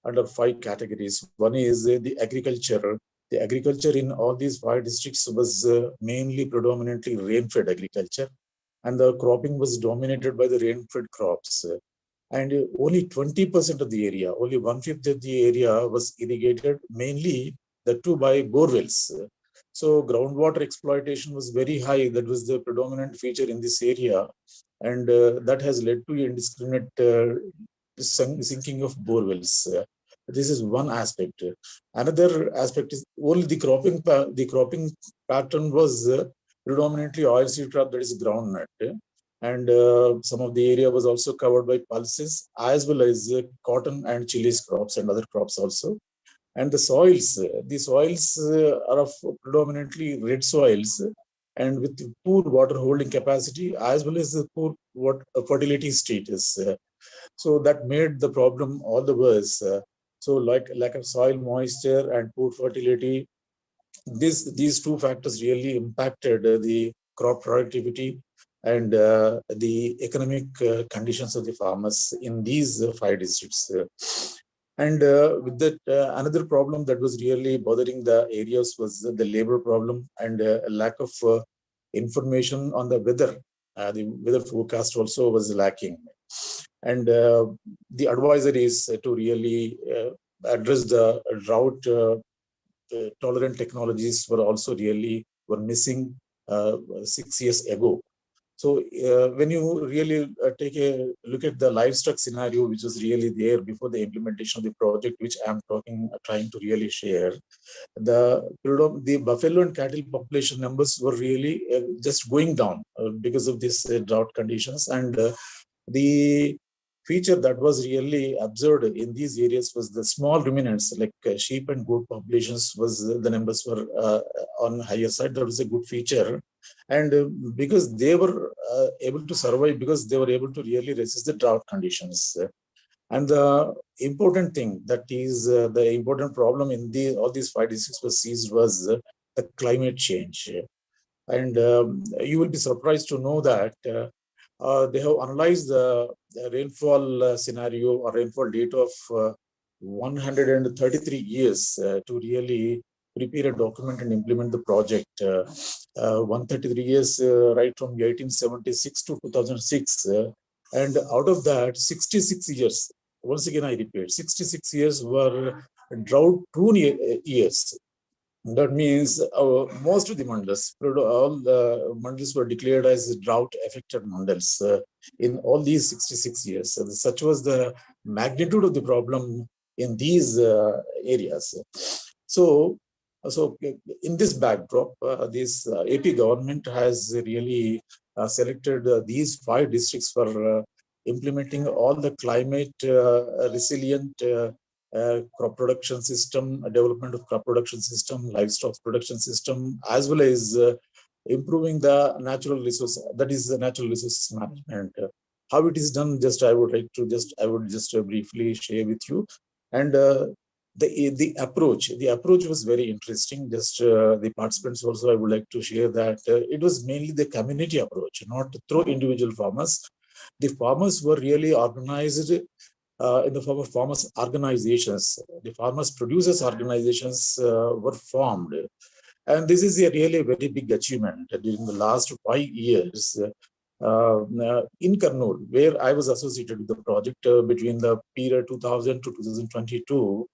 under 5 categories. One is the agriculture. The agriculture in all these 5 districts was mainly predominantly rain-fed agriculture, and the cropping was dominated by the rain-fed crops. And only 20% of the area, only 1/5 of the area was irrigated, mainly the 2 by bore wells. So groundwater exploitation was very high. That was the predominant feature in this area, and that has led to indiscriminate sinking of bore wells. This is one aspect. Another aspect is only the cropping pattern was predominantly oilseed crop, that is groundnut, and some of the area was also covered by pulses, as well as cotton and chilies crops and other crops also. And the soils are of predominantly red soils and with poor water holding capacity, as well as the poor fertility status. So that made the problem all the worse. So like lack of soil moisture and poor fertility, these 2 factors really impacted the crop productivity and the economic conditions of the farmers in these 5 districts. And with that, another problem that was really bothering the areas was the labor problem and lack of information on the weather. The weather forecast also was lacking. And the advisories to really address the drought tolerant technologies were also really missing 6 years ago. So when you really take a look at the livestock scenario, which was really there before the implementation of the project, which I'm trying to really share, the buffalo and cattle population numbers were really just going down because of this drought conditions. And the feature that was really observed in these areas was the small ruminants like sheep and goat populations the numbers were on higher side. That was a good feature. And because they were able to survive, because they were able to really resist the drought conditions. And the important thing, that is the important problem in all these 5 districts was seized was the climate change. And you will be surprised to know that they have analyzed the rainfall scenario or rainfall data of 133 years to really prepare a document and implement the project. 133 years right from 1876 to 2006. And out of that, 66 years, once again I repeat, 66 years were drought-prone years. That means most of the mandals, all the mandals were declared as drought-affected mandals in all these 66 years. So such was the magnitude of the problem in these areas. So in this backdrop, this AP government has really selected these 5 districts for implementing all the climate resilient crop production system, development of crop production system, livestock production system, as well as improving the natural resource, that is the natural resources management. How it is done, I would just briefly share with you. And the approach was very interesting. The participants also, I would like to share that it was mainly the community approach, not through individual farmers. The farmers were really organized in the form of farmers organizations. The farmers producers organizations were formed. And this is a really very big achievement during the last 5 years. In Kurnool, where I was associated with the project between the period 2000 to 2022.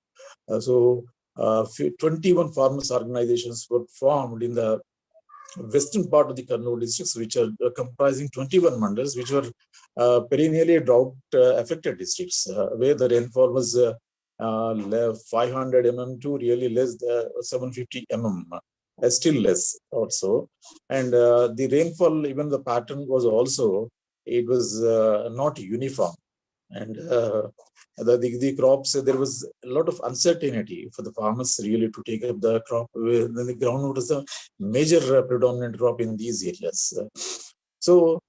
21 farmers organizations were formed in the western part of the Kurnool districts, which are comprising 21 mandals, which were perennially drought-affected districts, where the rainfall was 500 mm to really less 750 mm, still less also. And the rainfall, even the pattern was also, it was not uniform. And the crops, there was a lot of uncertainty for the farmers really to take up the crop. The groundnut is the major predominant crop in these areas. So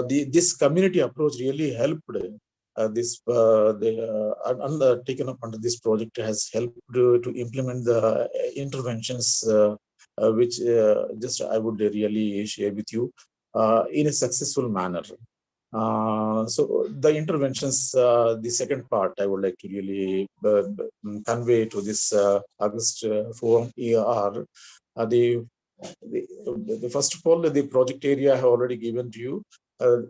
this community approach really helped. Taken up under this project has helped to implement the interventions which just I would really share with you in a successful manner. So the interventions, the second part, I would like to really convey to this August Forum ER. The first of all, the project area I have already given to you.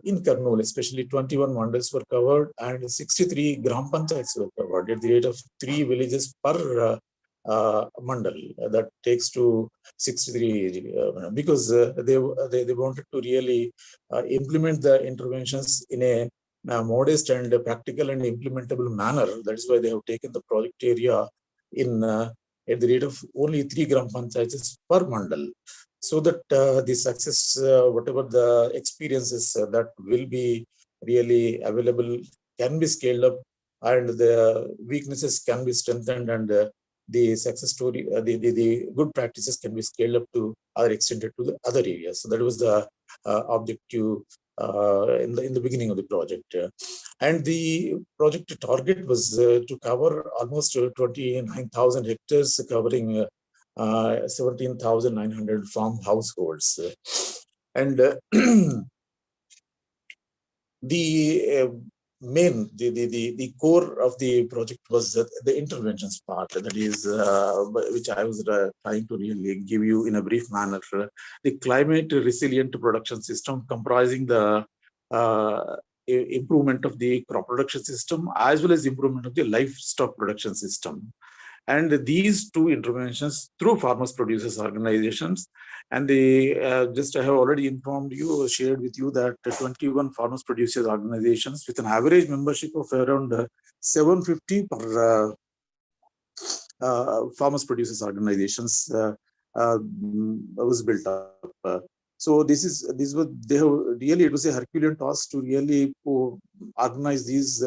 In Kurnool, especially 21 mandals were covered and 63 gram panchayats were covered at the rate of 3 villages per mandal. That takes to 63 because they wanted to really implement the interventions in a modest and practical and implementable manner. That is why they have taken the project area in at the rate of only 3 gram panchayats per mandal, so that the success, whatever the experiences that will be really available, can be scaled up, and the weaknesses can be strengthened, and the success story, the good practices can be scaled up to or extended to the other areas. So that was the objective in the beginning of the project. And the project target was to cover almost 29,000 hectares, covering 17,900 farm households. And the core of the project was the interventions part, that is which I was trying to really give you in a brief manner. The climate resilient production system, comprising the improvement of the crop production system as well as improvement of the livestock production system. And these two interventions through farmers producers organizations, and the just I have already informed you, shared with you that 21 farmers producers organizations with an average membership of around 750 per farmers producers organizations was built up. So this was, they have really, it was a Herculean task to really organize these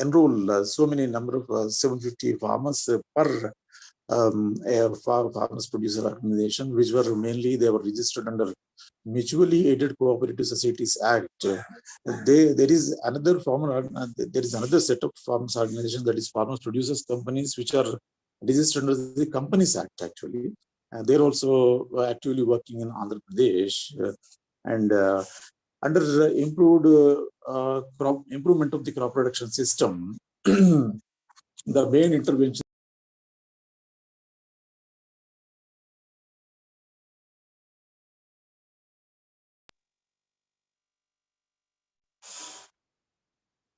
enroll so many number of 750 farmers per farmers producer organization, which were mainly, they were registered under Mutually Aided Cooperative Societies Act. There is another set of farmers organization, that is farmers producers companies, which are registered under the Companies Act actually. They're also actively working in Andhra Pradesh, and under improved improvement of the crop production system, the main intervention.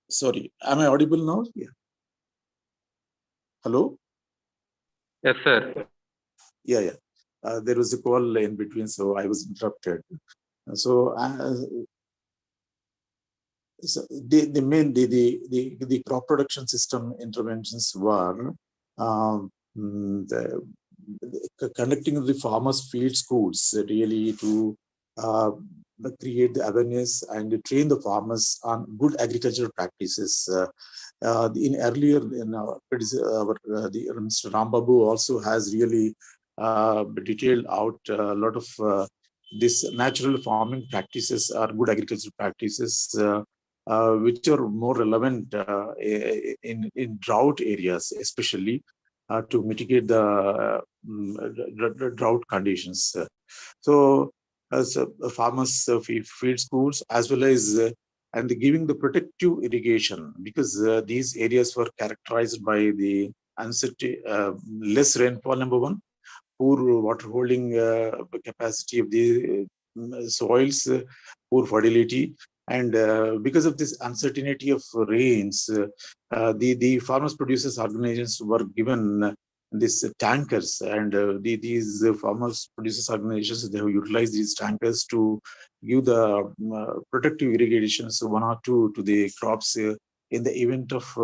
Sorry, am I audible now? Yeah. Hello? Yes, sir. Yeah. There was a call in between, so I was interrupted. So, the crop production system interventions were conducting the farmers' field schools, really to create the awareness and train the farmers on good agricultural practices. In earlier, Mr. Rambabu also has really detailed out a lot of this natural farming practices or good agricultural practices, which are more relevant in drought areas, especially to mitigate the drought conditions. So, as farmers field schools, as well as and giving the protective irrigation, because these areas were characterized by the uncertain, less rainfall, number one, poor water holding capacity of the soils, poor fertility. And because of this uncertainty of rains, the farmers producers organizations were given these tankers, and these farmers producers organizations, they have utilized these tankers to give the protective irrigations, 1 or 2 to the crops in the event of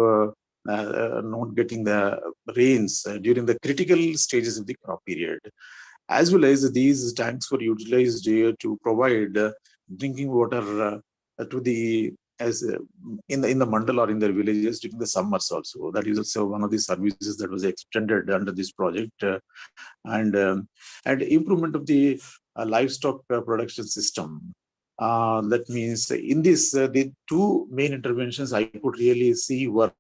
not getting the rains during the critical stages of the crop period. As well as these tanks were utilized to provide drinking water to the in the mandal or in their villages during the summers also. That is also one of the services that was extended under this project, and improvement of the livestock production system. That means in this, the two main interventions I could really see were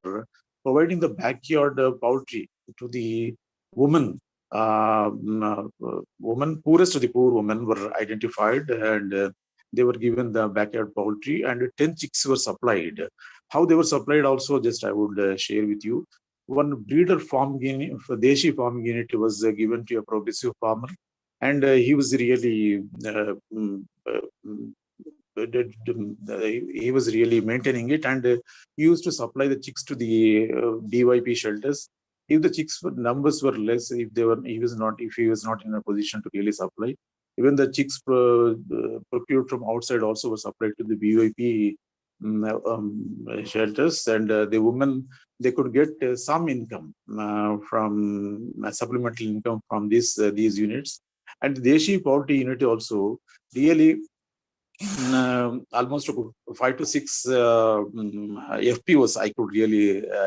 providing the backyard poultry to the women. Women, poorest of the poor women were identified, and they were given the backyard poultry, and 10 chicks were supplied. How they were supplied also, just I would share with you. One breeder farm unit, Deshi farm unit was given to a progressive farmer, and he was really he was really maintaining it, and he used to supply the chicks to the BYP shelters. If the chicks numbers were less, if he was not in a position to really supply, even the chicks procured from outside also were supplied to the BYP shelters, and the women, they could get some income from supplemental income from these units. And the Deshi poultry unit also really almost 5 to 6 FPOs I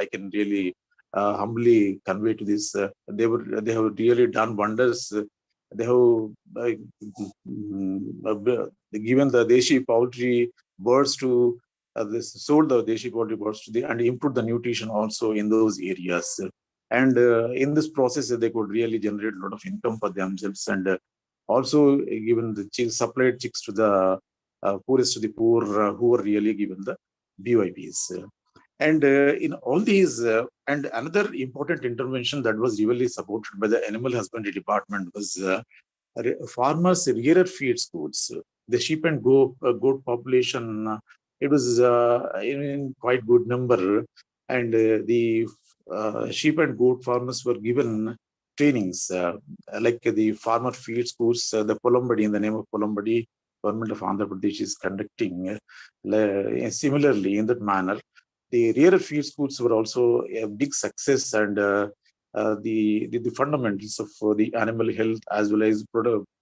can really humbly convey to this. They have really done wonders. They have given the Deshi poultry birds to sold the Deshi poultry birds to and improved the nutrition also in those areas. And in this process, they could really generate a lot of income for themselves, and also given the supplied chicks to the poorest to the poor who were really given the BYPs. And in all these, and another important intervention that was really supported by the animal husbandry department was farmers' rearer feed schools. The sheep and goat population, it was in quite good number, and the sheep and goat farmers were given trainings like the farmer field schools, the Polumbadi, in the name of Polumbadi, Government of Andhra Pradesh is conducting. Similarly, in that manner, the rearer field schools were also a big success, and the fundamentals of the animal health, as well as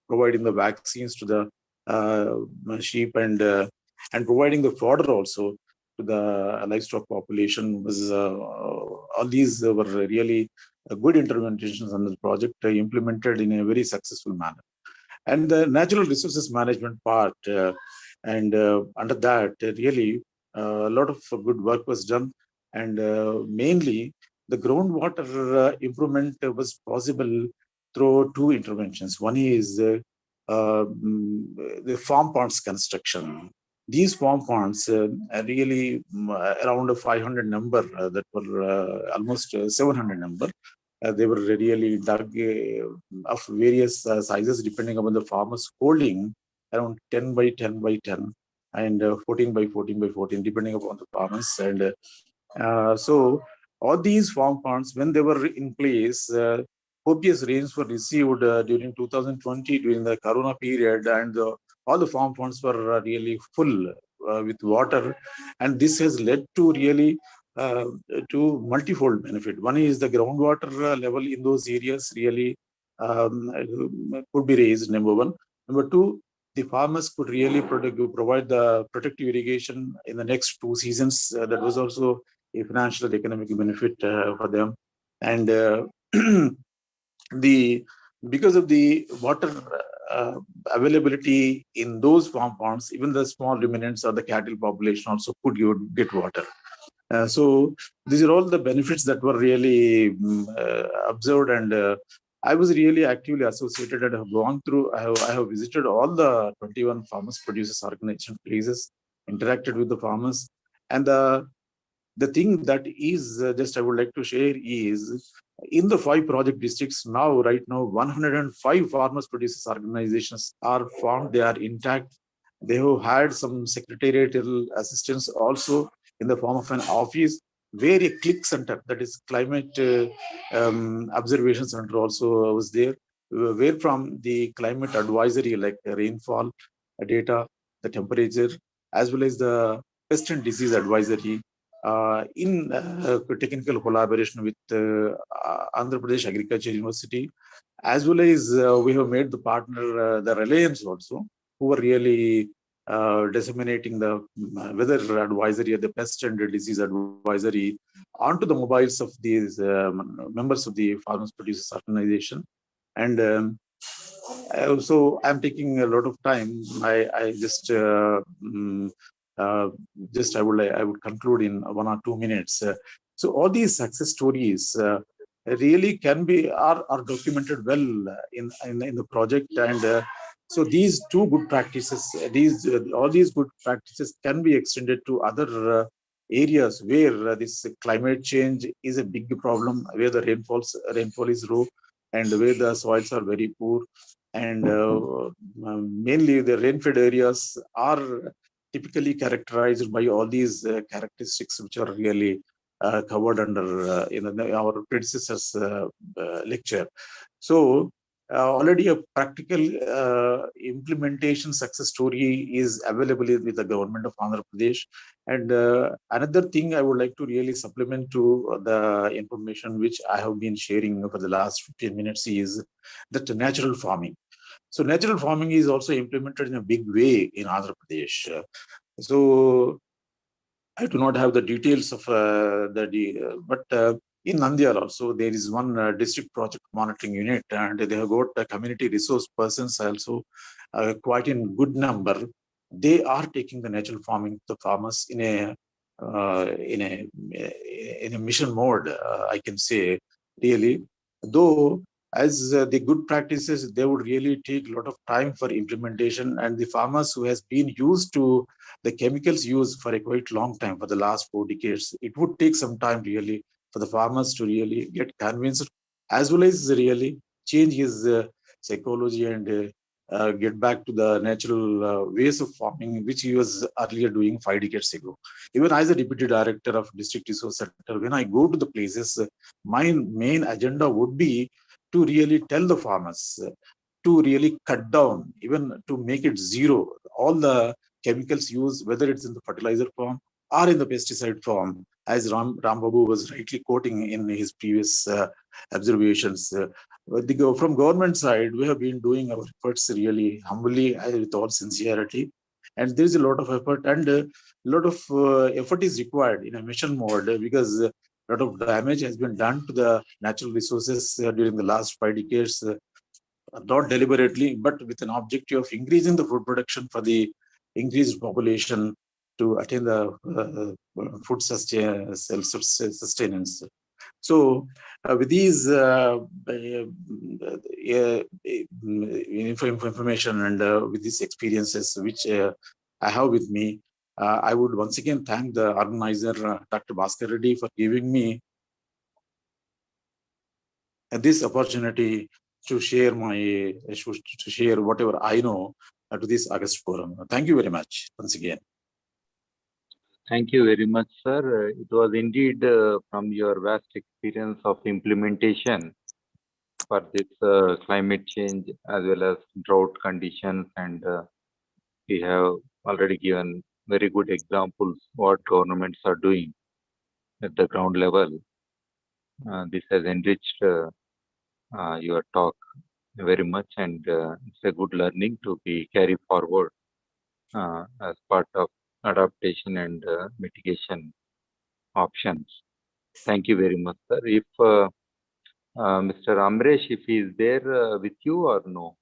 providing the vaccines to the sheep, and providing the fodder also to the livestock population was all these were really good interventions on the project implemented in a very successful manner. And the natural resources management part, and under that, really a lot of good work was done, and mainly the groundwater improvement was possible through two interventions. One is the farm ponds construction. These farm ponds are really around a 500 number that were almost 700 number. They were really dug of various sizes depending upon the farmer's holding, around 10 by 10 by 10 and 14 by 14 by 14, depending upon the farmers. And so all these farm ponds, when they were in place, copious rains were received during 2020 during the Corona period, and all the farm ponds were really full with water, and this has led to really to multifold benefit. One is the groundwater level in those areas really could be raised, number one. Number two, the farmers could really provide the protective irrigation in the next 2 seasons. That was also a financial and economic benefit for them. And because of the water availability in those farm ponds, even the small ruminants or the cattle population also could get water. So these are all the benefits that were really observed, and I was really actively associated and have gone through. I have visited all the 21 farmers producers organization places, interacted with the farmers, and the thing that is just I would like to share is in the 5 project districts now, right now, 105 farmers producers organizations are formed. They are intact. They have had some secretarial assistance also in the form of an office, where a CLIC center, that is climate observation center, also was there, where from the climate advisory like rainfall data, the temperature, as well as the pest and disease advisory, in technical collaboration with Andhra Pradesh Agriculture University, as well as we have made the partner, the Reliance also, who are really disseminating the weather advisory or the pest and disease advisory onto the mobiles of these members of the farmers producers organization. And So I'm taking a lot of time. I just I would conclude in 1 or 2 minutes. So all these success stories really can be are documented well in the project, and so these two good practices, all these good practices can be extended to other areas where this climate change is a big problem, where the rainfall is low, and where the soils are very poor, and mainly the rain-fed areas are typically characterized by all these characteristics, which are really covered under our predecessor's lecture. So already a practical implementation success story is available with the government of Andhra Pradesh. And another thing I would like to really supplement to the information which I have been sharing for the last 15 minutes is that natural farming. So natural farming is also implemented in a big way in Andhra Pradesh. So I do not have the details of but in Nandyal also there is one district project monitoring unit, and they have got community resource persons also quite in good number. They are taking the natural farming to the farmers in a mission mode. I can say really, though as the good practices, they would really take a lot of time for implementation, and the farmers who has been used to the chemicals used for a quite long time, for the last 4 decades, it would take some time really for the farmers to really get convinced, as well as really change his psychology and get back to the natural ways of farming, which he was earlier doing 5 decades ago. Even as a deputy director of district resource center, when I go to the places, my main agenda would be to really tell the farmers to really cut down, even to make it zero, all the chemicals used, whether it's in the fertilizer form or in the pesticide form, as Ram Babu was rightly quoting in his previous observations. From government side, we have been doing our efforts really humbly, with all sincerity, and there is a lot of effort, and a lot of effort is required in a mission mode, because a lot of damage has been done to the natural resources during the last 5 decades, not deliberately, but with an objective of increasing the food production for the increased population to attain the food sustenance. So, with these information and with these experiences which I have with me, I would once again thank the organizer, Dr. Bhaskar Reddy, for giving me this opportunity to share whatever I know to this August forum. Thank you very much once again. Thank you very much, sir. It was indeed from your vast experience of implementation for this climate change as well as drought conditions, and we have already given very good examples what governments are doing at the ground level. This has enriched your talk very much, and it's a good learning to be carried forward as part of adaptation and mitigation options. Thank you very much, sir. If Mr. Amresh, if he is there with you or no?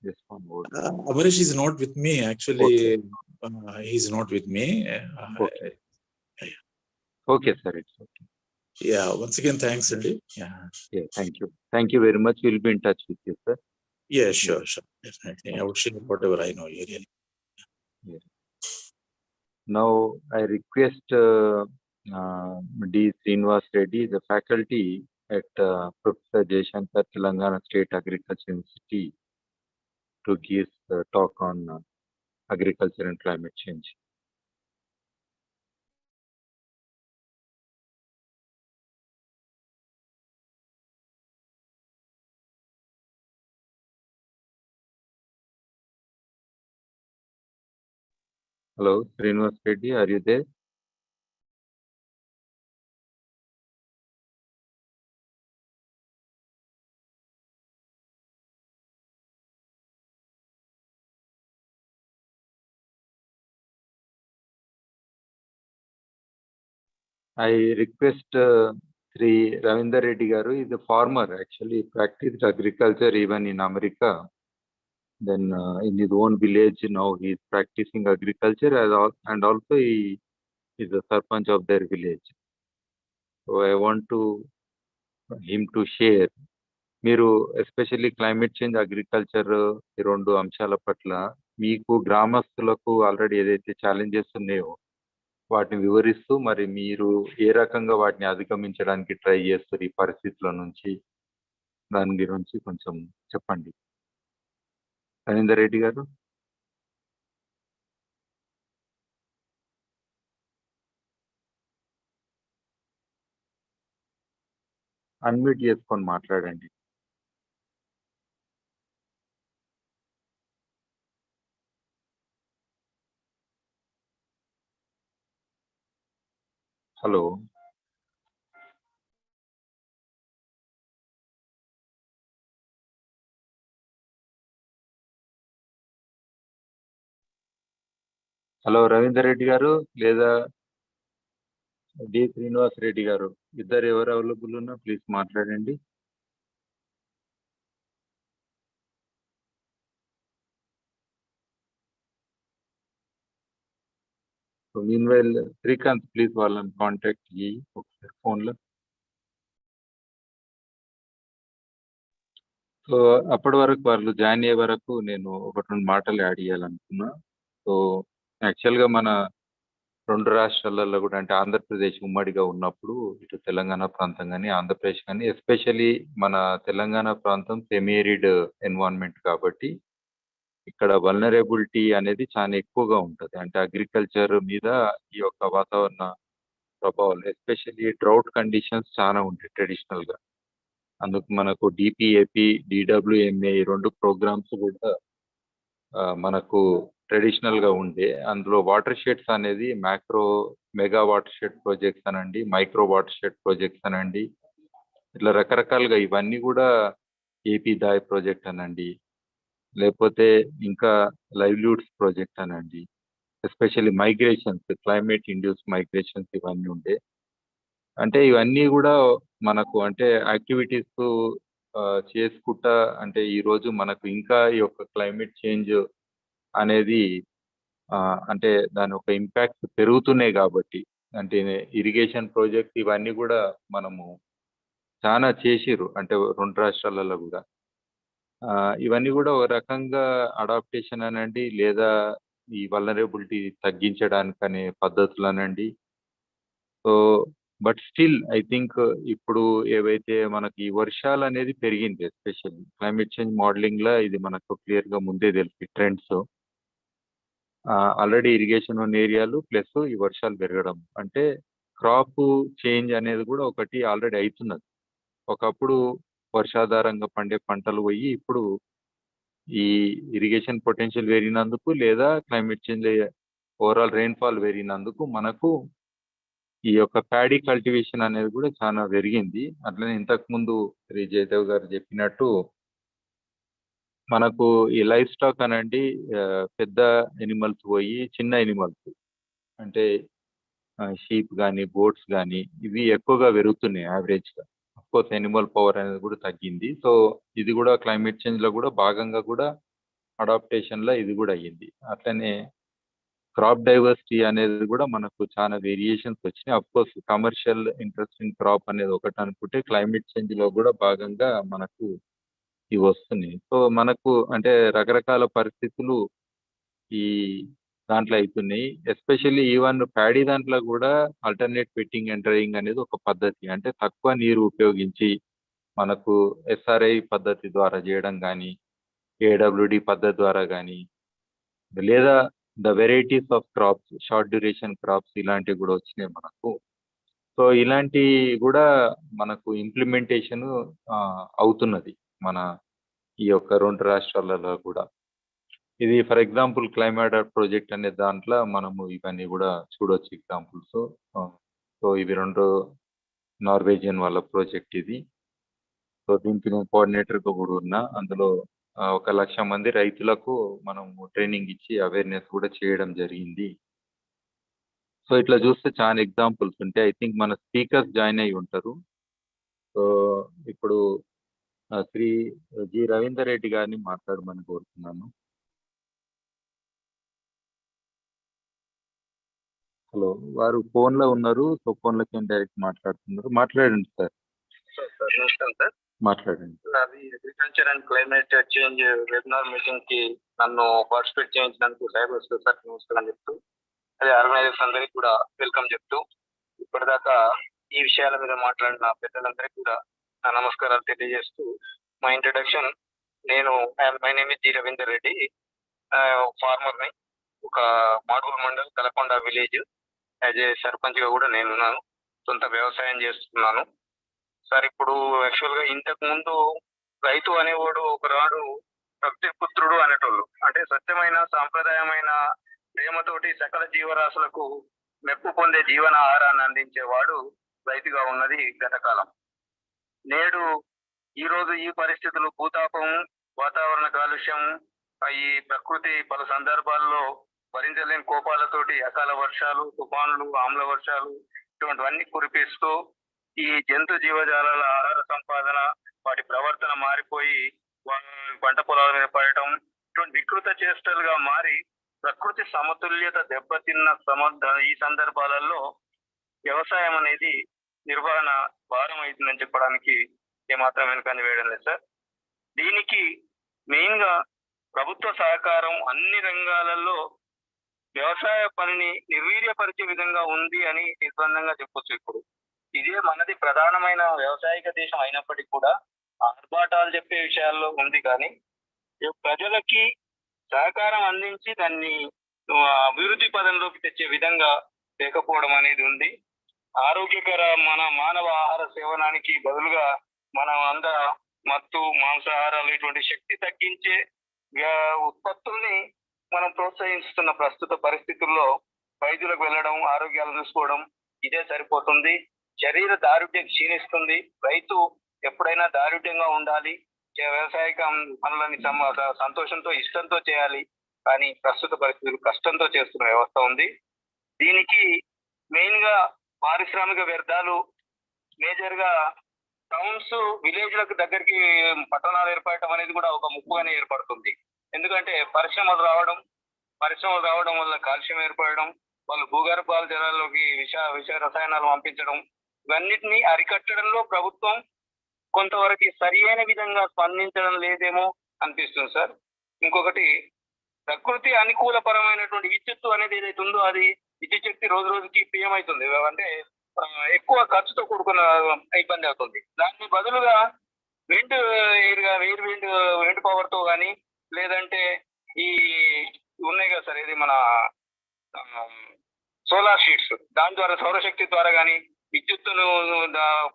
Just one word. Amresh is not with me, actually. Okay. He's not with me. Okay. Okay, sir. It's okay. Yeah, once again, thanks, Andy. Yeah. Thank you. Thank you very much. We'll be in touch with you, sir. Yeah, sure. Definitely. I would share whatever I know here. Yeah. Now, I request D. Srinivas Reddy, the faculty at Professor Jaishankar Telangana State Agriculture University, to give the talk on agriculture and climate change. Hello, Srinivas Reddy, are you there? I request Sri Ravindra Reddy Garu is a farmer, actually practiced agriculture even in America. Then in his own village now he is practicing agriculture and also he is the sarpanch of their village. So I want him to share. మీరు ఎస్పెషల్లీ క్లైమేట్ చేంజ్, అగ్రికల్చర్ ఈ 2 అంశాల పట్ల మీకు గ్రామస్తులకు ఆల్రెడీ ఏదైతే ఛాలెంజెస్ ఉన్నాయో వాటిని వివరిస్తూ మరి మీరు ఏ రకంగా వాటిని అధిగమించడానికి ట్రై చేస్తారు ఈ పరిస్థితుల నుంచి, దాని గురించి కొంచెం చెప్పండి. రవీందర్ రెడ్డి గారు. అన్మ్యూట్ చేసుకొని మాట్లాడండి. హలో. హలో రవీందర్ రెడ్డి గారు లేదా డి శ్రీనివాస్ రెడ్డి గారు, ఇద్దరు ఎవరు అవైలబుల్ ఉన్నా ప్లీజ్ మాట్లాడండి. మీన్వైల్ శ్రీకాంత్ ప్లీజ్ వాళ్ళని కాంటాక్ట్ చేయి ఒకసారి ఫోన్లో. సో అప్పటి వరకు వాళ్ళు జాయిన్ అయ్యే వరకు నేను 1-2 మాటలు యాడ్ చేయాలనుకున్నా. సో యాక్చువల్గా మన 2 రాష్ట్రాలలో కూడా, అంటే ఆంధ్రప్రదేశ్ ఉమ్మడిగా ఉన్నప్పుడు ఇటు తెలంగాణ ప్రాంతం కానీ ఆంధ్రప్రదేశ్ కానీ, ఎస్పెషల్లీ మన తెలంగాణ ప్రాంతం సెమీరిడ్ ఎన్వైరన్మెంట్ కాబట్టి ఇక్కడ వల్నరబిలిటీ అనేది చాలా ఎక్కువగా ఉంటుంది. అంటే అగ్రికల్చర్ మీద ఈ యొక్క వాతావరణ ప్రభావాలు, ఎస్పెషల్లీ డ్రౌట్ కండిషన్స్ చాలా ఉంటాయి ట్రెడిషనల్గా. అందుకు మనకు డిపిఏపి, డిడబ్ల్యూఎంఏ ఈ 2 ప్రోగ్రామ్స్ కూడా మనకు ట్రెడిషనల్గా ఉండే. అందులో వాటర్ షెడ్స్ అనేది మెగా వాటర్ షెడ్ ప్రాజెక్ట్స్ అనండి, మైక్రో వాటర్ షెడ్ ప్రాజెక్ట్స్ అనండి, ఇట్లా రకరకాలుగా ఇవన్నీ కూడా ఏపీ దాయ్ ప్రాజెక్ట్ అనండి, లేకపోతే ఇంకా లైవ్లీవుడ్స్ ప్రాజెక్ట్ అనండి, especially migrations, climate induce migrations ఇవన్నీ ఉండే. అంటే ఇవన్నీ కూడా మనకు అంటే యాక్టివిటీస్ చేసుకుంటా, అంటే ఈరోజు మనకు ఇంకా ఈ యొక్క క్లైమేట్ చేంజ్ అనేది అంటే దాని ఒక ఇంపాక్ట్ పెరుగుతున్నాయి కాబట్టి, అంటే ఇరిగేషన్ ప్రాజెక్ట్ ఇవన్నీ కూడా మనము చాలా చేసిర్రు, అంటే 2 రాష్ట్రాలలో కూడా. ఇవన్నీ కూడా ఒక రకంగా అడాప్టేషన్ అనండి, లేదా ఈ వల్నరబిలిటీ తగ్గించడానికనే పద్ధతులు అనండి. So but still I think ఇప్పుడు ఏవైతే మనకి ఈ వర్షాలు అనేది పెరిగింది, ఎస్పెషల్లీ క్లైమేట్ చేంజ్ మోడలింగ్లో ఇది మనకు క్లియర్గా ముందే తెలుసు ట్రెండ్స్. ఆల్రెడీ ఇరిగేషన్ ఉన్న ఏరియాలు ప్లస్ ఈ వర్షాలు పెరగడం, అంటే క్రాప్ చేంజ్ అనేది కూడా ఒకటి ఆల్రెడీ అవుతున్నది. ఒకప్పుడు వర్షాధారంగా పండే పంటలు పోయి ఇప్పుడు ఈ ఇరిగేషన్ పొటెన్షియల్ పెరిగినందుకు, లేదా క్లైమేట్ చేంజ్ ఓవరాల్ రెయిన్ఫాల్ పెరిగినందుకు మనకు ఈ యొక్క ప్యాడీ కల్టివేషన్ అనేది కూడా చాలా పెరిగింది. అట్లనే ఇంతకుముందు శ్రీ జయదేవ్ గారు చెప్పినట్టు మనకు ఈ లైఫ్ స్టాక్ అనండి, పెద్ద ఎనిమల్స్ పోయి చిన్న ఎనిమల్స్ అంటే షీప్ కానీ గోట్స్ కానీ ఇవి ఎక్కువగా పెరుగుతున్నాయి యావరేజ్గా. అఫ్కోర్స్ ఎనిమల్ పవర్ అనేది కూడా తగ్గింది. సో ఇది కూడా క్లైమేట్ చేంజ్లో కూడా భాగంగా కూడా అడాప్టేషన్లో ఇది కూడా అయ్యింది. అట్లనే క్రాప్ డైవర్సిటీ అనేది కూడా మనకు చాలా వేరియేషన్స్ వచ్చినాయి. అఫ్కోర్స్ కమర్షియల్ ఇంట్రెస్టింగ్ క్రాప్ అనేది ఒకటి అనుకుంటే, క్లైమేట్ చేంజ్లో కూడా భాగంగా మనకు ఇవి వస్తున్నాయి. సో మనకు అంటే రకరకాల పరిస్థితులు ఈ దాంట్లో అవుతున్నాయి. ఎస్పెషల్లీ ఈవెన్ ప్యాడీ దాంట్లో కూడా ఆల్టర్నేట్ పెట్టింగ్ అండ్ డ్రైయింగ్ అనేది ఒక పద్ధతి. అంటే తక్కువ నీరు ఉపయోగించి మనకు ఎస్ఆర్ఐ పద్ధతి ద్వారా చేయడం కానీ, ఏడబ్ల్యూడి పద్ధతి ద్వారా కానీ, లేదా the varieties of crops, short duration crops ఇలాంటివి కూడా వచ్చినాయి మనకు. సో ఇలాంటి కూడా మనకు ఇంప్లిమెంటేషన్ అవుతున్నది మన ఈ యొక్క 2 రాష్ట్రాలలో కూడా. ఇది ఫర్ ఎగ్జాంపుల్ క్లైమేట్ ప్రాజెక్ట్ అనే దాంట్లో మనము ఇవన్నీ కూడా చూడొచ్చు ఎగ్జాంపుల్స్. సో ఇవి 2 నార్వేజియన్ వాళ్ళ ప్రాజెక్ట్ ఇది. సో దీనికి నేను కోఆర్డినేటర్గా కూడా ఉన్నా. అందులో 1,00,000 మంది రైతులకు మనము ట్రైనింగ్ ఇచ్చి అవేర్నెస్ కూడా చేయడం జరిగింది. సో ఇట్లా చూస్తే చాలా ఎగ్జాంపుల్స్ ఉంటాయి. ఐ థింక్ మన స్పీకర్స్ జాయిన్ అయి ఉంటారు. సో ఇప్పుడు శ్రీ జి రవీందర్ రెడ్డి గారిని మాట్లాడమని కోరుతున్నాను. హలో, వారు ఫోన్ లో ఉన్నారు. సో ఫోన్ లోకి డైరెక్ట్ మాట్లాడుతున్నారు. మాట్లాడండి సార్. నమస్కారం సార్. మాట్లాడండి. అది agriculture and climate change webinar meeting కి నన్ను పార్టిసిపేట్ చేయించినందుకు సార్ నమస్కారం చెప్తూ, అదే ఆర్గనైజర్స్ అందరికీ కూడా వెల్కమ్ చెప్తూ, ఇప్పటిదాకా ఈ విషయాల మీద మాట్లాడిన పెద్దలందరికీ కూడా నా నమస్కారాలు తెలియజేస్తూ, మా introduction, my name is G Ravinder Reddy, farmer ని, ఒక Maduru mandal Talakonda village as a sarpanch గా కూడా నేనున్నాను. సొంత వ్యవసాయం చేస్తున్నాను సార్. ఇప్పుడు యాక్చువల్ గా ఇంతకు ముందు రైతు అనేవాడు ఒకనాడు భక్తి పుత్రుడు అనేటోళ్ళు, అంటే సత్యమైన సాంప్రదాయమైన ప్రేమతోటి సకల జీవరాశులకు మెప్పు పొందే జీవన ఆహారాన్ని అందించేవాడు రైతుగా ఉన్నది గతకాలం. నేడు ఈ రోజు ఈ పరిస్థితులు, భూతాపం, వాతావరణ కాలుష్యం, ఈ ప్రకృతి పలు సందర్భాల్లో భరించలేని కోపాలతోటి అకాల వర్షాలు, తుఫానులు, ఆమ్ల వర్షాలు ఇటువంటివన్నీ కురిపిస్తూ ఈ జంతు జీవజాలాల ఆహార సంపాదన, వాటి ప్రవర్తన మారిపోయి పంట పొలాల మీద పడటం, ఇటువంటి వికృత చేష్టలుగా మారి ప్రకృతి సమతుల్యత దెబ్బతిన్న ఈ సందర్భాలలో వ్యవసాయం అనేది నిర్వహణ భారం అవుతుందని చెప్పడానికి ఏమాత్రం వెనుకంజ వేయడం లేదు సార్. దీనికి మెయిన్ గా ప్రభుత్వ సహకారం అన్ని రంగాలలో వ్యవసాయ పనిని నిర్వీర్యపరిచే విధంగా ఉంది అని నిర్బంధంగా చెప్పొచ్చు. ఇప్పుడు ఇదే మనది ప్రధానమైన వ్యవసాయిక దేశం అయినప్పటికీ కూడా ఆర్భాటాలు చెప్పే విషయాల్లో ఉంది, కానీ ప్రజలకి సహకారం అందించి దాన్ని అభివృద్ధి పదంలోకి తెచ్చే విధంగా లేకపోవడం అనేది ఉంది. ఆరోగ్యకర మానవ ఆహార సేవనానికి బదులుగా మనం మత్తు, మాంసాహారాలు ఇటువంటి శక్తి తగ్గించే ఉత్పత్తుల్ని మనం ప్రోత్సహిస్తున్న ప్రస్తుత పరిస్థితుల్లో వైద్యులకు వెళ్ళడం, ఆరోగ్యాలు చూసుకోవడం ఇదే సరిపోతుంది. శరీర దారుఢ్యం క్షీణిస్తుంది. రైతు ఎప్పుడైనా దారుఢ్యంగా ఉండాలి, వ్యవసాయక పనులని సంతోషంతో, ఇష్టంతో చేయాలి. కానీ ప్రస్తుత పరిస్థితులు కష్టంతో చేస్తున్న వ్యవస్థ ఉంది. దీనికి మెయిన్ గా పారిశ్రామిక వ్యర్థాలు, మేజర్ గా టౌన్స్, విలేజ్లకు దగ్గరికి పట్టణాలు ఏర్పడటం అనేది కూడా ఒక ముప్పుగానే ఏర్పడుతుంది. ఎందుకంటే పరిశ్రమలు రావడం వల్ల కాలుష్యం ఏర్పడడం, వాళ్ళు భూగర్భాల జలాల్లోకి విష రసాయనాలు పంపించడం, ఇవన్నిటిని అరికట్టడంలో ప్రభుత్వం కొంతవరకు సరి అయిన విధంగా స్పందించడం లేదేమో అనిపిస్తుంది సార్. ఇంకొకటి, ప్రకృతి అనుకూలపరమైనటువంటి విద్యుత్తు అనేది ఏదైతే ఉందో అది విద్యుత్ శక్తి రోజు రోజుకి ప్రియమవుతుంది, అంటే ఎక్కువ ఖర్చుతో కూడుకున్న ఇబ్బంది అవుతుంది. దాని బదులుగా విండ్ పవర్ తో కానీ, లేదంటే ఈ ఉన్నాయి కదా సార్, ఇది మన సోలార్ షీట్స్, దాని ద్వారా సౌరశక్తి ద్వారా కానీ విద్యుత్తును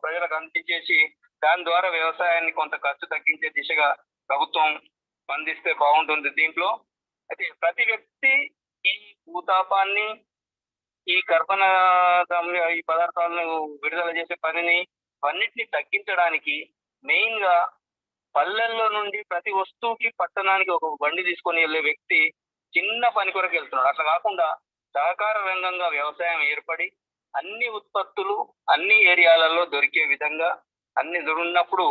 ప్రజలకు అందించేసి దాని ద్వారా వ్యవసాయాన్ని కొంత ఖర్చు తగ్గించే దిశగా ప్రభుత్వం స్పందిస్తే బాగుంటుంది. దీంట్లో అయితే ప్రతి వ్యక్తి ఈ భూతాపాన్ని, ఈ కర్బన ఈ పదార్థాలను విడుదల చేసే పనిని అన్నిటిని తగ్గించడానికి మెయిన్ గా పల్లెల్లో నుండి ప్రతి వస్తువుకి పట్టణానికి ఒక బండి తీసుకొని వెళ్ళే వ్యక్తి చిన్న పని కొరకు వెళ్తున్నాడు. అట్లా కాకుండా సహకార రంగంగా వ్యవసాయం ఏర్పడి అన్ని ఉత్పత్తులు అన్ని ఏరియాలలో దొరికే విధంగా అన్ని ఉన్నప్పుడు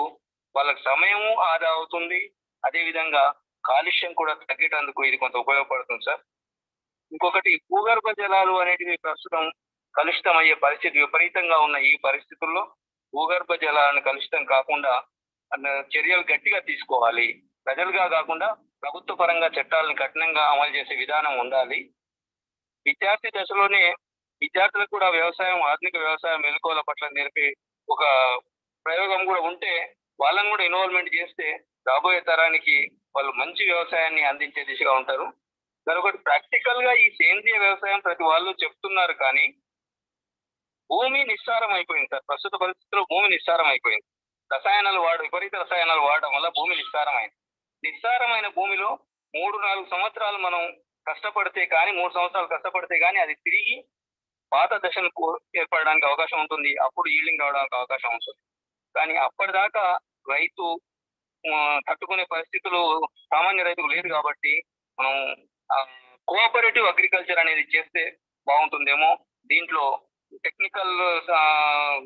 వాళ్ళకి సమయము ఆదా అవుతుంది. అదే విధంగా కాలుష్యం కూడా తగ్గేటందుకు ఇది కొంత ఉపయోగపడుతుంది సార్. ఇంకొకటి, భూగర్భ జలాలు అనేటివి ప్రస్తుతం కలుషితం అయ్యే పరిస్థితి విపరీతంగా ఉన్న ఈ పరిస్థితుల్లో భూగర్భ జలాలను కలుషితం కాకుండా చర్యలు గట్టిగా తీసుకోవాలి. ప్రజలుగా కాకుండా ప్రభుత్వ పరంగా చట్టాలను కఠినంగా అమలు చేసే విధానం ఉండాలి. విద్యార్థి దశలోనే విద్యార్థులకు కూడా ఆధునిక వ్యవసాయం మెలకువల పట్ల నేర్పే ఒక ప్రయోగం కూడా ఉంటే వాళ్ళని కూడా ఇన్వాల్వ్మెంట్ చేస్తే రాబోయే తరానికి వాళ్ళు మంచి వ్యవసాయాన్ని అందించే దిశగా ఉంటారు. మరొకటి, ప్రాక్టికల్ గా ఈ సేంద్రియ వ్యవసాయం ప్రతి వాళ్ళు చెప్తున్నారు, కానీ భూమి నిస్సారం అయిపోయింది సార్. ప్రస్తుత పరిస్థితుల్లో భూమి నిస్సారం అయిపోయింది. విపరీత రసాయనాలు వాడడం వల్ల భూమి నిస్సారమైంది. నిస్సారమైన భూమిలో 3-4 సంవత్సరాలు మనం కష్టపడితే కానీ, 3 సంవత్సరాలు కష్టపడితే కానీ అది తిరిగి పాత దశను ఏర్పడడానికి అవకాశం ఉంటుంది. అప్పుడు ఈల్డింగ్ రావడానికి అవకాశం ఉంటుంది. కానీ అప్పటిదాకా రైతు తట్టుకునే పరిస్థితులు సామాన్య రైతుకు లేదు. కాబట్టి మనం కోఆపరేటివ్ అగ్రికల్చర్ అనేది చేస్తే బాగుంటుందేమో. దీంట్లో టెక్నికల్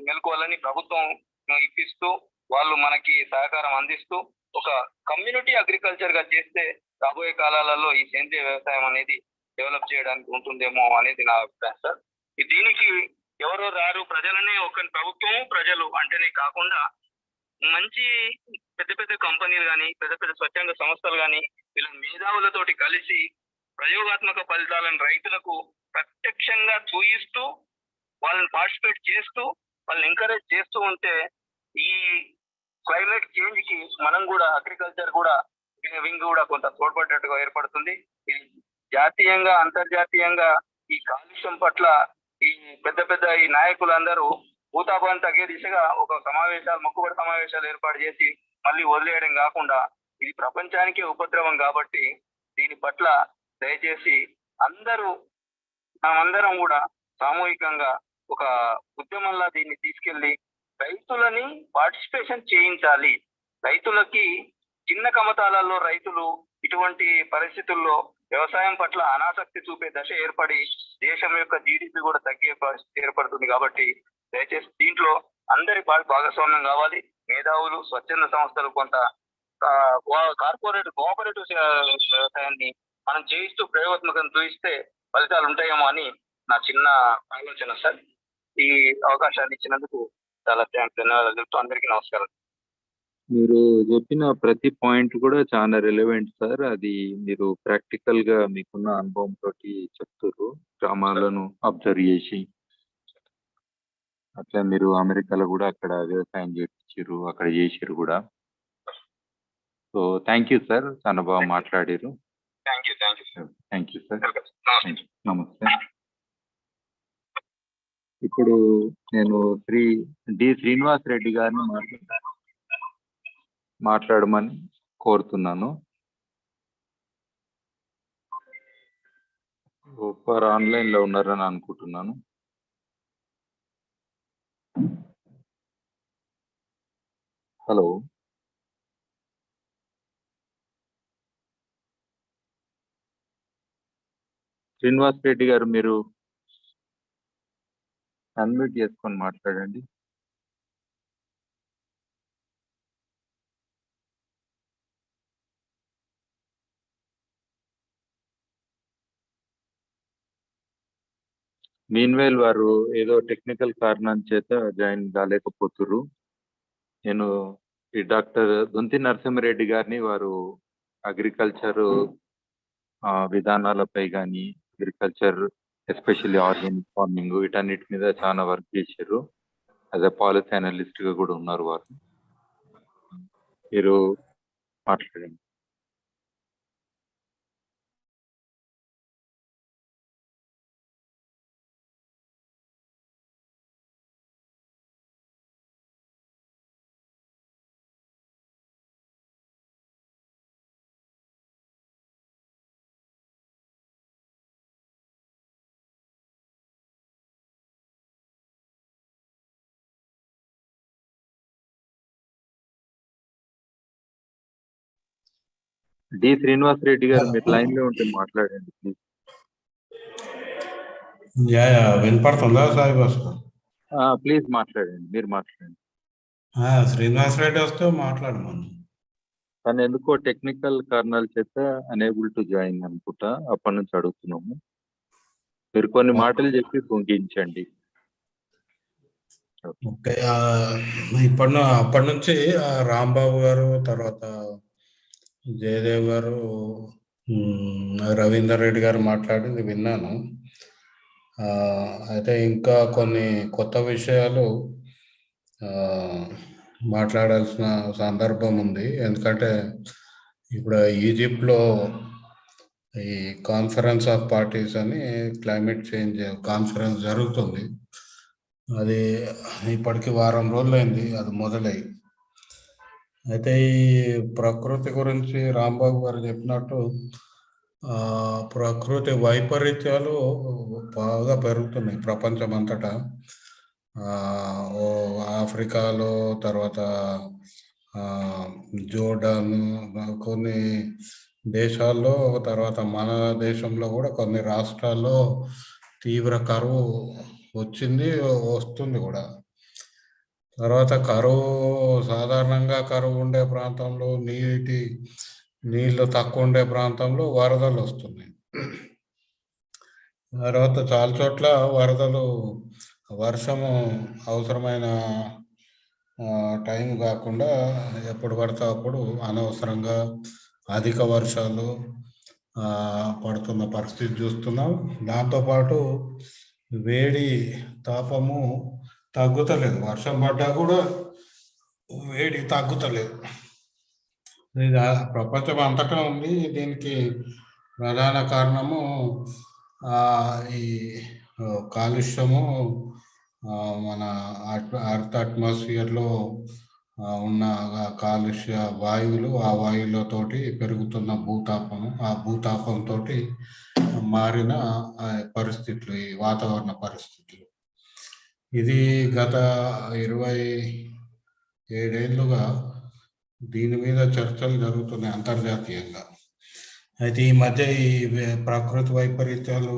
మెలకువలని ప్రభుత్వం ఇప్పిస్తూ వాళ్ళు మనకి సహకారం అందిస్తూ ఒక కమ్యూనిటీ అగ్రికల్చర్ గా చేస్తే రాబోయే కాలాలలో ఈ సేంద్రియ వ్యవసాయం అనేది డెవలప్ చేయడానికి ఉంటుందేమో అనేది నా అభిప్రాయం సార్. దీనికి ఎవరో రారు, ప్రజలనే ఒక ప్రభుత్వం ప్రజలు అంటేనే కాకుండా మంచి పెద్ద పెద్ద కంపెనీలు కానీ పెద్ద పెద్ద స్వచ్ఛంద సంస్థలు కానీ వీళ్ళ మేధావులతోటి కలిసి ప్రయోగాత్మక ఫలితాలను రైతులకు ప్రత్యక్షంగా చూయిస్తూ వాళ్ళని పార్టిసిపేట్ చేస్తూ వాళ్ళని ఎంకరేజ్ చేస్తూ ఉంటే ఈ క్లైమేట్ చేంజ్ కి మనం కూడా అగ్రికల్చర్ కూడా వింగ్ కూడా కొంత తోడ్పడ్డట్టుగా ఏర్పడుతుంది. ఇది జాతీయంగా అంతర్జాతీయంగా ఈ కాలుష్యం పట్ల ఈ పెద్ద పెద్ద ఈ నాయకులందరూ భూతాపం తగ్గే దిశగా ఒక మొక్కుబడి సమావేశాలు ఏర్పాటు చేసి మళ్ళీ వదిలేయడం కాకుండా ఇది ప్రపంచానికే ఉపద్రవం కాబట్టి దీని పట్ల దయచేసి మనమందరం కూడా సామూహికంగా ఒక ఉద్యమంలా దీన్ని తీసుకెళ్లి రైతులని పార్టిసిపేషన్ చేయించాలి. రైతులకి చిన్న కమతాలలో రైతులు ఇటువంటి పరిస్థితుల్లో వ్యవసాయం పట్ల అనాసక్తి చూపే దశ ఏర్పడి దేశం యొక్క జీడిపి కూడా తగ్గే పరిస్థితి ఏర్పడుతుంది. కాబట్టి దయచేసి దీంట్లో అందరి భాగస్వామ్యం కావాలి. మేధావులు, స్వచ్ఛంద సంస్థలు, కొంత కోఆపరేటివ్ వ్యవసాయాన్ని మనం చేయిస్తూ ప్రయోగాత్మకం చూయిస్తే ఫలితాలు ఉంటాయేమో అని నా చిన్న ఆలోచన సార్. ఈ అవకాశాన్ని ఇచ్చినందుకు చాలా ధన్యవాదాలు చెప్తూ అందరికీ నమస్కారం. మీరు చెప్పిన ప్రతి పాయింట్ కూడా చాలా రిలవెంట్ సార్. అది మీరు ప్రాక్టికల్ గా మీకున్న అనుభవం తోటి చెప్తారు, గ్రామాలను అబ్జర్వ్ చేసి. అట్లా మీరు అమెరికాలో కూడా అక్కడ వ్యవసాయం చేయించారు, అక్కడ చేసారు కూడా. సో థ్యాంక్ యూ సార్, చాలా బాగా మాట్లాడారు. Thank you sir. Thank you sir. నమస్తే. ఇప్పుడు నేను డి శ్రీనివాస్ రెడ్డి గారిని మాట్లాడమని కోరుతున్నాను. వారు ఆన్లైన్ లో ఉన్నారని అనుకుంటున్నాను. హలో, శ్రీనివాస్ రెడ్డి గారు, మీరు అన్మ్యూట్ చేసుకొని మాట్లాడండి. మీన్వైల్ వారు ఏదో టెక్నికల్ కారణం చేత జాయిన్ కాలేకపోతున్నారు. నేను ఈ డాక్టర్ దొంతి నరసింహారెడ్డి గారిని, వారు అగ్రికల్చర్ విధానాలపై కానీ అగ్రికల్చర్ ఎస్పెషల్లీ ఆర్గానిక్ ఫార్మింగ్ వీటన్నిటి మీద చాలా వర్క్ చేశారు. యాజ్ ఎ పాలసీ అనలిస్ట్ గా కూడా ఉన్నారు వారు. మీరు మాట్లాడండి. డి శ్రీనివాస్ రెడ్డి గారు, మీరు లైన్ లో ఉంటే మాట్లాడండి ప్లీజ్. వినపడుతుందా సాయి భాస్కర్? ప్లీజ్ మాట్లాడండి, మీరు మాట్లాడండి. శ్రీనివాస్ రెడ్డి వస్తే మాట్లాడమను. కానీ ఎందుకో టెక్నికల్ కారణాల చేత అనేబుల్ టు జాయిన్ అనుకుంటా, అప్పటి నుంచి అడుగుతున్నాము. మీరు కొన్ని మాటలు చెప్పి పొంగించండి. ఓకే, అప్పటి నుంచి రాంబాబు గారు, తర్వాత జయదేవ్ గారు, రవీందర్ రెడ్డి గారు మాట్లాడింది విన్నాను. అయితే ఇంకా కొన్ని కొత్త విషయాలు మాట్లాడాల్సిన సందర్భం ఉంది. ఎందుకంటే ఇప్పుడు ఈజిప్ట్లో ఈ కాన్ఫరెన్స్ ఆఫ్ పార్టీస్ అని క్లైమేట్ చేంజ్ కాన్ఫరెన్స్ జరుగుతుంది. అది ఇప్పటికి వారం రోజులైంది అది మొదలై. అయితే ఈ ప్రకృతి గురించి రాంబాబు గారు చెప్పినట్టు ప్రకృతి వైపరీత్యాలు బాగా పెరుగుతున్నాయి ప్రపంచం అంతటా. ఆఫ్రికాలో, తర్వాత జోర్డాన్, కొన్ని దేశాల్లో, తర్వాత మన దేశంలో కూడా కొన్ని రాష్ట్రాల్లో తీవ్ర కరువు వస్తుంది కూడా. తర్వాత కరువు, సాధారణంగా కరువు ఉండే ప్రాంతంలో నీళ్లు తక్కువ ఉండే ప్రాంతంలో వరదలు వస్తున్నాయి. తర్వాత చాలా చోట్ల వరదలు, వర్షము అవసరమైన టైం కాకుండా ఎప్పుడు పడితే అప్పుడు అనవసరంగా అధిక వర్షాలు పడుతున్న పరిస్థితి చూస్తున్నాం. దాంతోపాటు వేడి తాపము తగ్గుతలేదు, వర్షం పడ్డా కూడా వేడి తగ్గుతలేదు. ఇది ప్రపంచం అంతటా ఉంది. దీనికి ప్రధాన కారణము ఈ కాలుష్యము, మన అర్త్ అట్మాస్ఫియర్లో ఉన్న కాలుష్య వాయువులు, ఆ వాయువులతోటి పెరుగుతున్న భూతాపము, ఆ భూతాపంతో మారిన పరిస్థితులు, ఈ వాతావరణ పరిస్థితులు. ఇది గత 27 ఏళ్ళుగా దీని మీద చర్చలు జరుగుతున్నాయి అంతర్జాతీయంగా. అయితే ఈ మధ్య ఈ ప్రకృతి వైపరీత్యాలు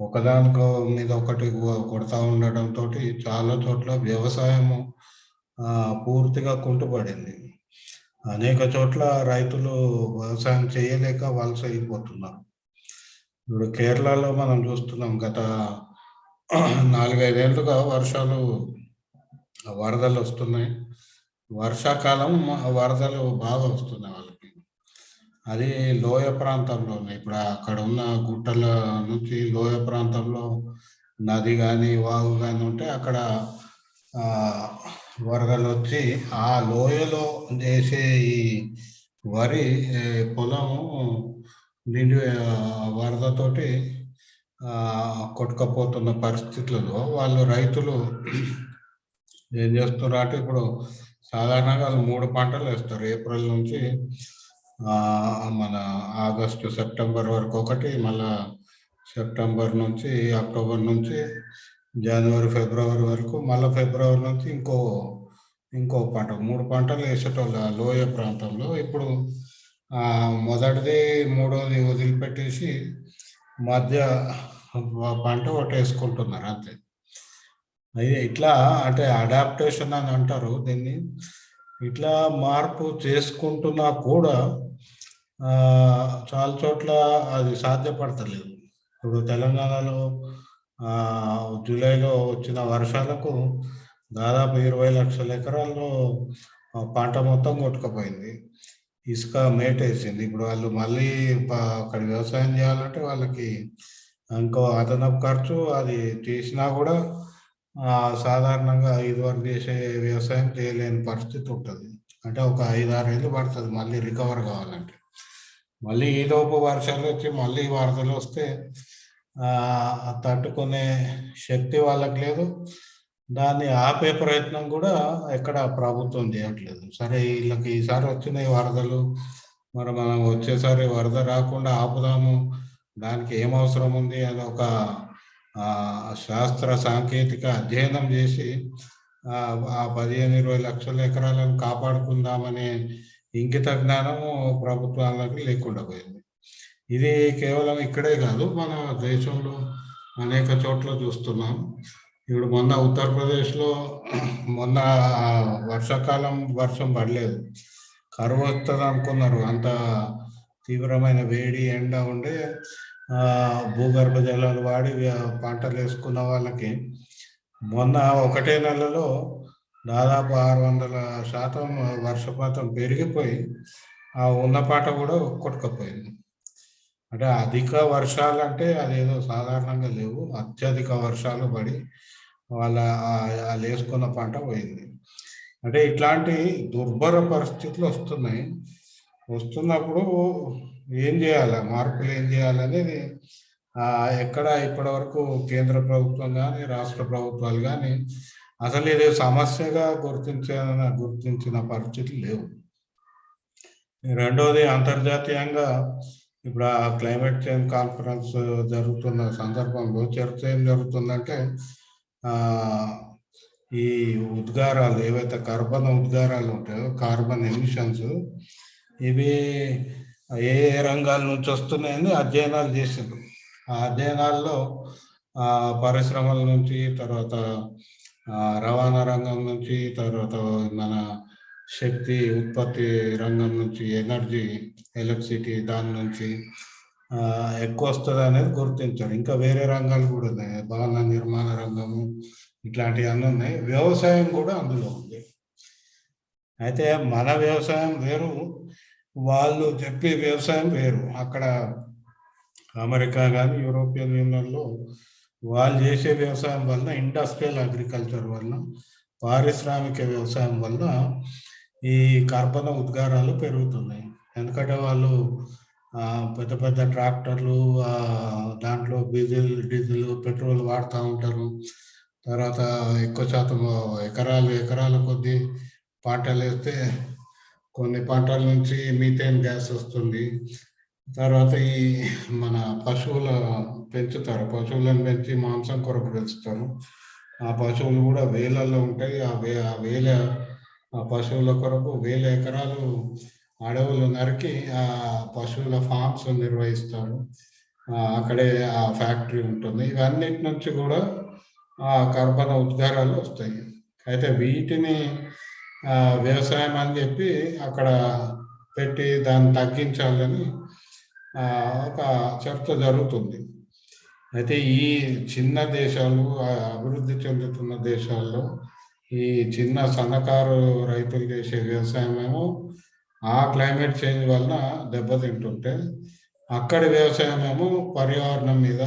ఒకదానికో మీద ఒకటి కొడతా ఉండడంతో చాలా చోట్ల వ్యవసాయము పూర్తిగా కుంటుపడింది. అనేక చోట్ల రైతులు వ్యవసాయం చేయలేక వలస అయిపోతున్నారు. ఇప్పుడు కేరళలో మనం చూస్తున్నాం, గత 4-5 ఏళ్ళుగా వరదలు వస్తున్నాయి. వర్షాకాలం వరదలు బాగా వస్తున్నాయి వాళ్ళకి. అది లోయ ప్రాంతంలో, ఇప్పుడు అక్కడ ఉన్న గుట్టల నుంచి లోయ ప్రాంతంలో నది కానీ వాగు కానీ ఉంటే అక్కడ వరదలు వచ్చి ఆ లోయలో చేసే ఈ వరి పొలము నిండి వరదతోటి కొట్టుకపోతున్న పరిస్థితులలో రైతులు ఏం చేస్తున్నారు అంటే, ఇప్పుడు సాధారణంగా వాళ్ళు 3 పంటలు వేస్తారు. ఏప్రిల్ నుంచి మన ఆగస్టు సెప్టెంబర్ వరకు ఒకటి, మళ్ళా సెప్టెంబర్ నుంచి అక్టోబర్ నుంచి జనవరి ఫిబ్రవరి వరకు, మళ్ళీ ఫిబ్రవరి నుంచి ఇంకో పంట, 3 పంటలు వేసేటోళ్ళు ఆ లోయ ప్రాంతంలో. ఇప్పుడు మొదటిది మూడోది వదిలిపెట్టేసి మధ్య పంట ఒకటి వేసుకుంటున్నారు అంతే. అయితే ఇట్లా అంటే అడాప్టేషన్ అని అంటారు దీన్ని. ఇట్లా మార్పు చేసుకుంటున్నా కూడా చాలా చోట్ల అది సాధ్యపడతలేదు. ఇప్పుడు తెలంగాణలో జూలైలో వచ్చిన వర్షాలకు దాదాపు 20 లక్షల ఎకరాల్లో పంట మొత్తం కొట్టుకుపోయింది. ఇసుక మేటేసింది. ఇప్పుడు వాళ్ళు మళ్ళీ అక్కడ వ్యవసాయం చేయాలంటే వాళ్ళకి ఇంకో అదనపు ఖర్చు. అది చేసినా కూడా సాధారణంగా ఇదివరకు చేసే వ్యవసాయం చేయలేని పరిస్థితి ఉంటుంది. అంటే ఒక 5-6 ఏళ్ళు పడుతుంది మళ్ళీ రికవర్ కావాలంటే. మళ్ళీ ఈలోపు వర్షాలు వచ్చి మళ్ళీ వరదలు వస్తే తట్టుకునే శక్తి వాళ్ళకి లేదు. దాన్ని ఆపే ప్రయత్నం కూడా ఎక్కడ ప్రభుత్వం చేయట్లేదు. సరే, వీళ్ళకి ఈసారి వచ్చినాయి వరదలు, మనం వచ్చేసారి వరద రాకుండా ఆపుదాము, దానికి ఏం అవసరం ఉంది అని ఒక శాస్త్ర సాంకేతిక అధ్యయనం చేసి ఆ 15-20 లక్షల ఎకరాలను కాపాడుకుందామనే ఇంకిత జ్ఞానము ప్రభుత్వాలకు లేకుండా పోయింది. ఇది కేవలం ఇక్కడే కాదు, మన దేశంలో అనేక చోట్ల చూస్తున్నాం. ఇప్పుడు మొన్న ఉత్తరప్రదేశ్లో వర్షాకాలం వర్షం పడలేదు, కరువు వస్తుంది అనుకున్నారు. అంత తీవ్రమైన వేడి ఎండ ఉండే భూగర్భ జలాలు వాడి పంటలు వేసుకున్న వాళ్ళకి మొన్న ఒకటే నెలలో దాదాపు 600% వర్షపాతం పెరిగిపోయి ఆ ఉన్న పంట కూడా కొట్టుకుపోయింది. అంటే అధిక వర్షాలు అంటే అదేదో సాధారణంగా లేవు, అత్యధిక వర్షాలు పడి వాళ్ళు వేసుకున్న పంట పోయింది. అంటే ఇట్లాంటి దుర్భర పరిస్థితులు వస్తున్నప్పుడు ఏం చేయాలి, మార్పులు ఏం చేయాలనేది ఎక్కడ ఇప్పటి వరకు కేంద్ర ప్రభుత్వం కానీ రాష్ట్ర ప్రభుత్వాలు కానీ అసలు ఇది సమస్యగా గుర్తించిన పరిస్థితులు లేవు. రెండవది, అంతర్జాతీయంగా ఇప్పుడు ఆ క్లైమేట్ చేంజ్ కాన్ఫరెన్స్ జరుగుతున్న సందర్భంలో చర్చ ఏం జరుగుతుందంటే, ఈ ఉద్గారాలు ఏవైతే కార్బన్ ఉద్గారాలు ఉంటాయో, కార్బన్ ఎమిషన్స్, ఇవి ఏ రంగాల నుంచి వస్తున్నాయని అధ్యయనాలు చేసిండ్రు. ఆ అధ్యయనాల్లో పరిశ్రమల నుంచి, తర్వాత రవాణా రంగం నుంచి, తర్వాత మన శక్తి ఉత్పత్తి రంగం నుంచి, ఎనర్జీ ఎలక్ట్రిసిటీ దాని నుంచి ఎక్కువ వస్తుంది అనేది గుర్తించారు. ఇంకా వేరే రంగాలు కూడా ఉన్నాయి, భవన నిర్మాణ రంగము ఇట్లాంటివి అన్నీ ఉన్నాయి. వ్యవసాయం కూడా అందులో ఉంది. అయితే మన వ్యవసాయం వేరు, వాళ్ళు చెప్పే వ్యవసాయం వేరు. అక్కడ అమెరికా కానీ యూరోపియన్ యూనియన్లో వాళ్ళు చేసే వ్యవసాయం వల్ల, ఇండస్ట్రియల్ అగ్రికల్చర్ వల్ల, పారిశ్రామిక వ్యవసాయం వల్ల ఈ కార్బన్ ఉద్గారాలు పెరుగుతున్నాయి. ఎందుకంటే వాళ్ళు పెద్ద పెద్ద ట్రాక్టర్లు, దాంట్లో డీజిల్ పెట్రోల్ వాడుతూ ఉంటారు. తర్వాత ఎక్కువ శాతం ఎకరాల కొద్దీ పంటలు వేస్తే కొన్ని పంటల నుంచి మీథేన్ గ్యాస్ వస్తుంది. తర్వాత ఈ మన పశువుల పెంచుతారు, పశువులను పెంచి మాంసం కొరకు పెంచుతారు. ఆ పశువులు కూడా వేలల్లో ఉంటాయి. ఆ పశువుల కొరకు 1000 ఎకరాలు అడవులు నరికి ఆ పశువుల ఫార్మ్స్ నిర్వహిస్తారు. అక్కడే ఆ ఫ్యాక్టరీ ఉంటుంది. ఇవన్నిటి నుంచి కూడా ఆ కార్బన్ ఉద్గారాలు వస్తాయి. అయితే వీటిని వ్యవసాయం అని చెప్పి అక్కడ పెట్టి దాన్ని తగ్గించాలని ఒక చర్చ జరుగుతుంది. అయితే ఈ చిన్న దేశాలు, అభివృద్ధి చెందుతున్న దేశాల్లో ఈ చిన్న సన్నకారు రైతులు చేసే వ్యవసాయం ఏమో ఆ క్లైమేట్ చేంజ్ వలన దెబ్బతింటుంటే, అక్కడి వ్యవసాయం ఏమో పర్యావరణం మీద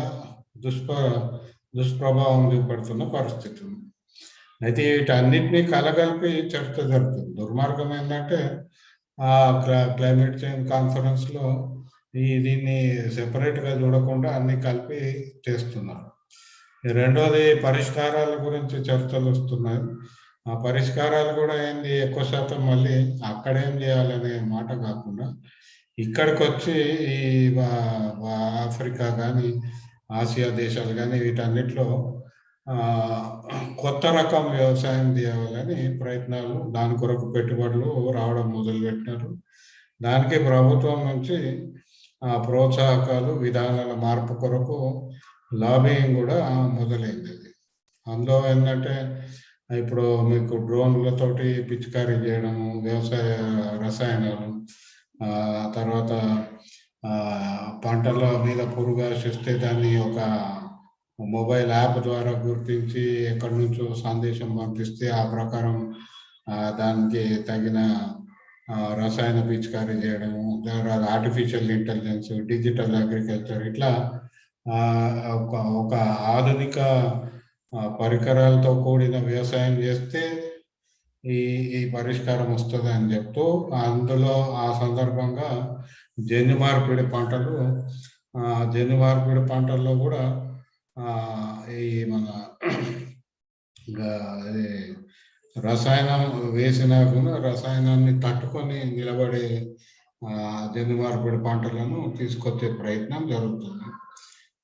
దుష్ప్రభావం చూపెడుతున్న పరిస్థితి ఉంది. అయితే వీటన్నిటినీ కలగలిపి చర్చ జరుగుతుంది. దుర్మార్గం ఏంటంటే ఆ క్లైమేట్ చేంజ్ కాన్ఫరెన్స్లో దీన్ని సెపరేట్గా చూడకుండా అన్ని కలిపి చేస్తున్నారు. రెండోది, పరిష్కారాల గురించి చర్చలు వస్తున్నాయి. ఆ పరిష్కారాలు కూడా ఏంది, ఎక్కువ శాతం మళ్ళీ అక్కడేం చేయాలనే మాట కాకుండా ఇక్కడికి వచ్చి ఈ ఆఫ్రికా కానీ ఆసియా దేశాలు కానీ వీటన్నిటిలో కొత్త రకం వ్యవసాయం చేయాలని ప్రయత్నాలు, దాని కొరకు పెట్టుబడులు రావడం మొదలుపెట్టినారు. దానికి ప్రభుత్వం నుంచి ప్రోత్సాహకాలు, విధానాల మార్పు కొరకు లాబింగ్ కూడా మొదలైంది. అందులో ఏంటంటే ఇప్పుడు మీకు డ్రోన్లతోటి పిచికారీ చేయడము, వ్యవసాయ రసాయనాలు, తర్వాత పంటల మీద పురుగు ఆశిస్తే దాన్ని ఒక మొబైల్ యాప్ ద్వారా గుర్తించి ఎక్కడి నుంచో సందేశం పంపిస్తే ఆ ప్రకారం దానికి తగిన రసాయన పిచికారీ చేయడము, ఆర్టిఫిషియల్ ఇంటెలిజెన్స్, డిజిటల్ అగ్రికల్చర్, ఇట్లా ఒక ఆధునిక పరికరాలతో కూడిన వ్యవసాయం చేస్తే ఈ పరిష్కారం వస్తుంది అని చెప్తూ, అందులో ఆ సందర్భంగా జన్యు మార్పిడి పంటల్లో కూడా ఈ మన రసాయనం వేసినా కూడా రసాయనాన్ని తట్టుకొని నిలబడే జన్యు మార్పిడి పంటలను తీసుకొచ్చే ప్రయత్నం జరుగుతుంది.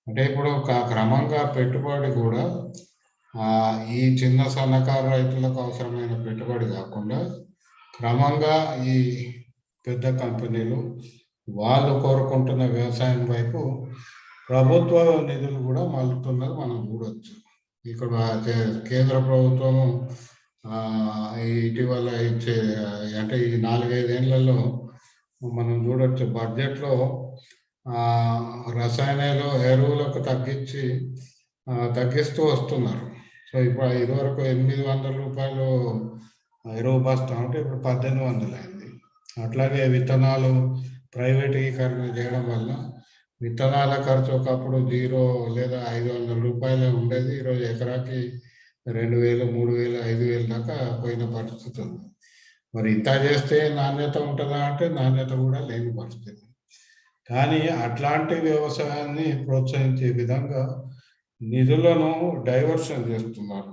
అంటే ఇప్పుడు క్రమంగా పెట్టుబడి కూడా ఈ చిన్న సన్నకారు రైతులకు అవసరమైన పెట్టుబడి కాకుండా క్రమంగా ఈ పెద్ద కంపెనీలు వాళ్ళు కోరుకుంటున్న వ్యవసాయం వైపు ప్రభుత్వ నిధులు కూడా మళ్ళుతున్నది మనం చూడవచ్చు. ఇక్కడ కేంద్ర ప్రభుత్వము ఇటీవల ఇచ్చే, అంటే ఈ 4-5 ఏళ్లలో మనం చూడొచ్చు, బడ్జెట్లో రసాయనాలు ఎరువులకు తగ్గిస్తూ వస్తున్నారు. సో ఇప్పుడు ఇదివరకు 800 రూపాయలు ఎరువు బస్తా ఉంటే ఇప్పుడు 1800 అయింది. అట్లాగే విత్తనాలు ప్రైవేటీకరణ చేయడం వల్ల విత్తనాల ఖర్చు ఒకప్పుడు 0 లేదా 500 రూపాయలే ఉండేది. ఈరోజు ఎకరాకి 2000, 3000, 5000 దాకా పోయిన పరిస్థితి ఉంది. మరి ఇంత చేస్తే నాణ్యత ఉంటుందా అంటే నాణ్యత కూడా లేని పరిస్థితి. కానీ అట్లాంటి వ్యవసాయాన్ని ప్రోత్సహించే విధంగా నిధులను డైవర్షన్ చేస్తున్నారు.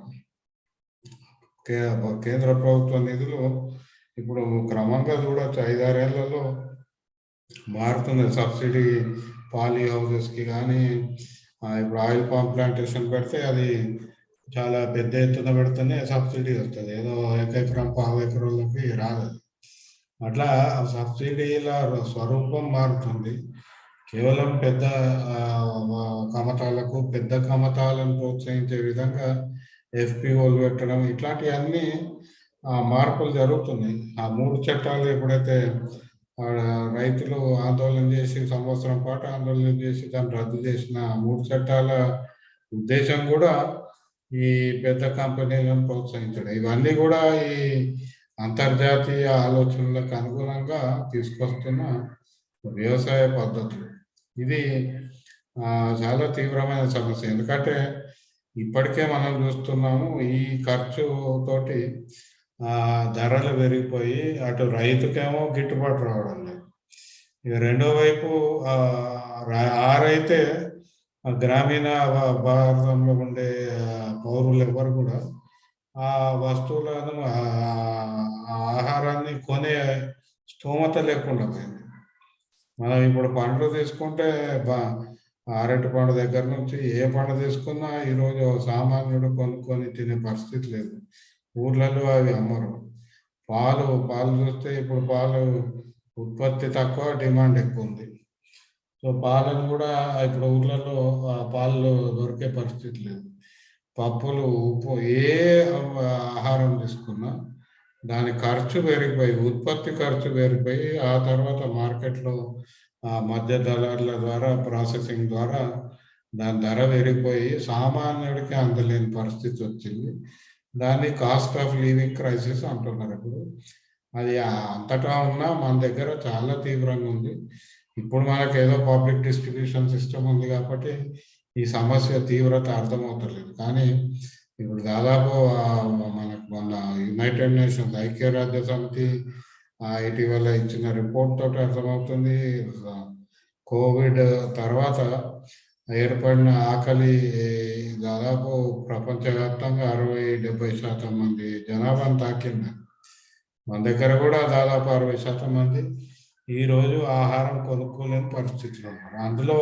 కేంద్ర ప్రభుత్వ నిధులు ఇప్పుడు క్రమంగా చూడొచ్చు 5-6 ఏళ్లలో మారుతుంది. సబ్సిడీ పాలీ హౌసెస్కి కానీ, ఇప్పుడు ఆయిల్ పామ్ ప్లాంటేషన్ పెడితే అది చాలా పెద్ద ఎత్తున పెడితేనే సబ్సిడీ వస్తుంది, ఏదో ఎకరం 1/2 ఎకరాలకి రాదు. అట్లా సబ్సిడీల స్వరూపం మారుతుంది. కేవలం పెద్ద కమతాలను ప్రోత్సహించే విధంగా ఎఫ్పిఓలు పెట్టడం, ఇట్లాంటివన్నీ మార్పులు జరుగుతున్నాయి. ఆ 3 చట్టాలు ఎప్పుడైతే రైతులు ఆందోళన చేసి సంవత్సరం పాటు ఆందోళన చేసి దాన్ని రద్దు చేసిన 3 చట్టాల ఉద్దేశం కూడా ఈ పెద్ద కంపెనీలను ప్రోత్సహించడం. ఇవన్నీ కూడా ఈ అంతర్జాతీయ ఆలోచనలకు అనుగుణంగా తీసుకొస్తున్న వ్యవసాయ పద్ధతులు. ఇది చాలా తీవ్రమైన సమస్య. ఎందుకంటే ఇప్పటికే మనం చూస్తున్నాము ఈ ఖర్చు తోటి ధరలు పెరిగిపోయి అటు రైతుకేమో గిట్టుబాటు రావడం లేదు. ఇక రెండో వైపు రైతే గ్రామీణ భారతంలో ఉండే పౌరులు ఎవరు కూడా ఆ వస్తువులను ఆహారాన్ని కొనే స్తోమత లేకుండా పోయింది. మనం ఇప్పుడు పండ్లు తీసుకుంటే అరటి పండు దగ్గర నుంచి ఏ పండు తీసుకున్నా ఈరోజు సామాన్యుడు కొనుక్కొని తినే పరిస్థితి లేదు. ఊర్లలో అవి అమ్మరు. పాలు చూస్తే ఇప్పుడు పాలు ఉత్పత్తి తక్కువ, డిమాండ్ ఎక్కువ ఉంది. సో పాలను కూడా ఇప్పుడు ఊర్లలో పాలు దొరికే పరిస్థితి లేదు. పప్పులు, ఉప్పు, ఏ ఆహారం తీసుకున్నా దాని ఖర్చు పెరిగిపోయి, ఉత్పత్తి ఖర్చు పెరిగిపోయి, ఆ తర్వాత మార్కెట్లో మధ్య దళారుల ద్వారా ప్రాసెసింగ్ ద్వారా దాని ధర పెరిగిపోయి సామాన్యుడికి అందలేని పరిస్థితి వచ్చింది. దాన్ని కాస్ట్ ఆఫ్ లివింగ్ క్రైసిస్ అంటున్నారు. ఇప్పుడు అది అంతటా ఉన్నా మన దగ్గర చాలా తీవ్రంగా ఉంది. ఇప్పుడు మనకు ఏదో పబ్లిక్ డిస్ట్రిబ్యూషన్ సిస్టమ్ ఉంది కాబట్టి ఈ సమస్య తీవ్రత అర్థమవుతలేదు. కానీ ఇప్పుడు దాదాపు మనకు మన యునైటెడ్ నేషన్స్ ఐక్యరాజ్య సమితి ఇటీవల ఇచ్చిన రిపోర్ట్ తోటి అర్థమవుతుంది. కోవిడ్ తర్వాత ఏర్పడిన ఆకలి దాదాపు ప్రపంచవ్యాప్తంగా 60-70% మంది జనాభాను తాకింది. మన దగ్గర కూడా దాదాపు 60% మంది ఈరోజు ఆహారం కొనుక్కోలేని పరిస్థితులు ఉన్నారు. అందులో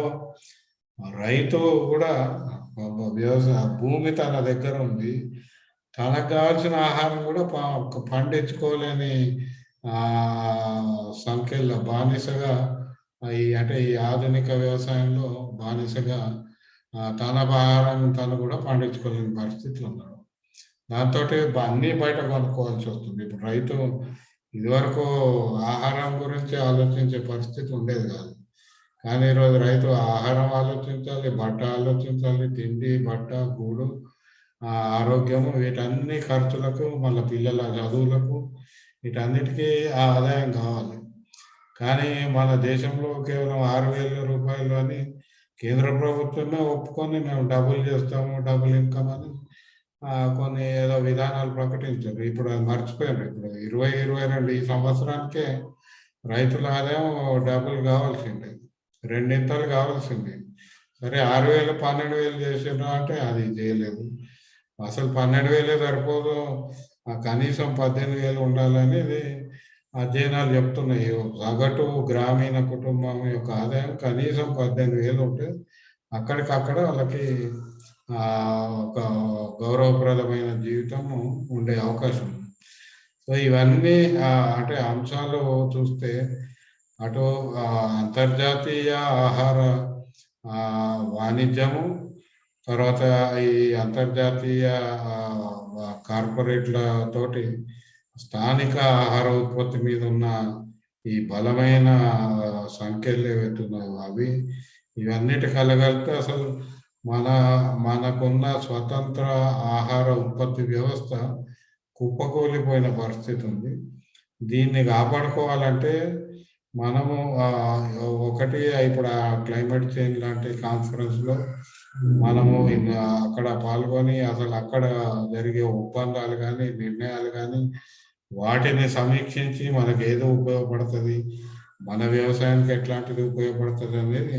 రైతు కూడా వ్యవసాయ భూమి తన దగ్గర ఉంది, తనకు కావాల్సిన ఆహారం కూడా పండించుకోలేని సంఖ్యలో బానిసగా అంటే ఈ ఆధునిక వ్యవసాయంలో బానిసగా తన ఆహారం తను కూడా పండించుకోలేని పరిస్థితులు ఉన్నారు. దాంతో అన్నీ బయట కొనుక్కోవాల్సి వస్తుంది. ఇప్పుడు రైతు ఇదివరకు ఆహారం గురించి ఆలోచించే పరిస్థితి ఉండేది కాదు. కానీ ఈరోజు రైతు ఆహారం ఆలోచించాలి, బట్ట ఆలోచించాలి, తిండి, బట్ట, గూడు, ఆరోగ్యము, వీటన్ని ఖర్చులకు, మళ్ళీ పిల్లల చదువులకు, వీటన్నిటికీ ఆదాయం కావాలి. కానీ మన దేశంలో కేవలం 6,000 రూపాయలు అని కేంద్ర ప్రభుత్వమే ఒప్పుకొని మేము డబుల్ చేస్తాము, డబుల్ ఇన్కమ్ అని కొన్ని ఏదో విధానాలు ప్రకటించారు. ఇప్పుడు అది మర్చిపోయారు. ఇప్పుడు 2022 ఈ సంవత్సరానికే రైతుల ఆదాయం డబుల్ కావాల్సిందే, 2 ఇంతలు కావాల్సిందే. సరే 6,000 12,000 చేసినా అంటే అది చేయలేదు. అసలు 12,000 సరిపోదు, కనీసం 18,000 ఉండాలనేది అధ్యయనాలు చెప్తున్నాయి. సగటు గ్రామీణ కుటుంబం యొక్క ఆదాయం కనీసం 18,000 ఉంటే అక్కడికక్కడ వాళ్ళకి ఒక గౌరవప్రదమైన జీవితం ఉండే అవకాశం ఉంది. సో ఇవన్నీ అంటే అంశాలు చూస్తే అటు అంతర్జాతీయ ఆహార వాణిజ్యము, తర్వాత ఈ అంతర్జాతీయ కార్పొరేట్ల తోటి స్థానిక ఆహార ఉత్పత్తి మీద ఉన్న ఈ బలమైన సంఖ్యలు ఏవైతున్నాయో అవి ఇవన్నిటి కలగలిపితే అసలు మనకున్న స్వతంత్ర ఆహార ఉత్పత్తి వ్యవస్థ కుప్పకూలిపోయిన పరిస్థితి ఉంది. దీన్ని కాపాడుకోవాలంటే మనము ఒకటి ఇప్పుడు క్లైమేట్ చేంజ్ లాంటి కాన్ఫరెన్స్లో మనము అక్కడ పాల్గొని అసలు అక్కడ జరిగే ఒప్పందాలు కానీ నిర్ణయాలు కానీ వాటిని సమీక్షించి మనకు ఏదో ఉపయోగపడుతుంది, మన వ్యవసాయానికి ఎట్లాంటిది ఉపయోగపడుతుంది అనేది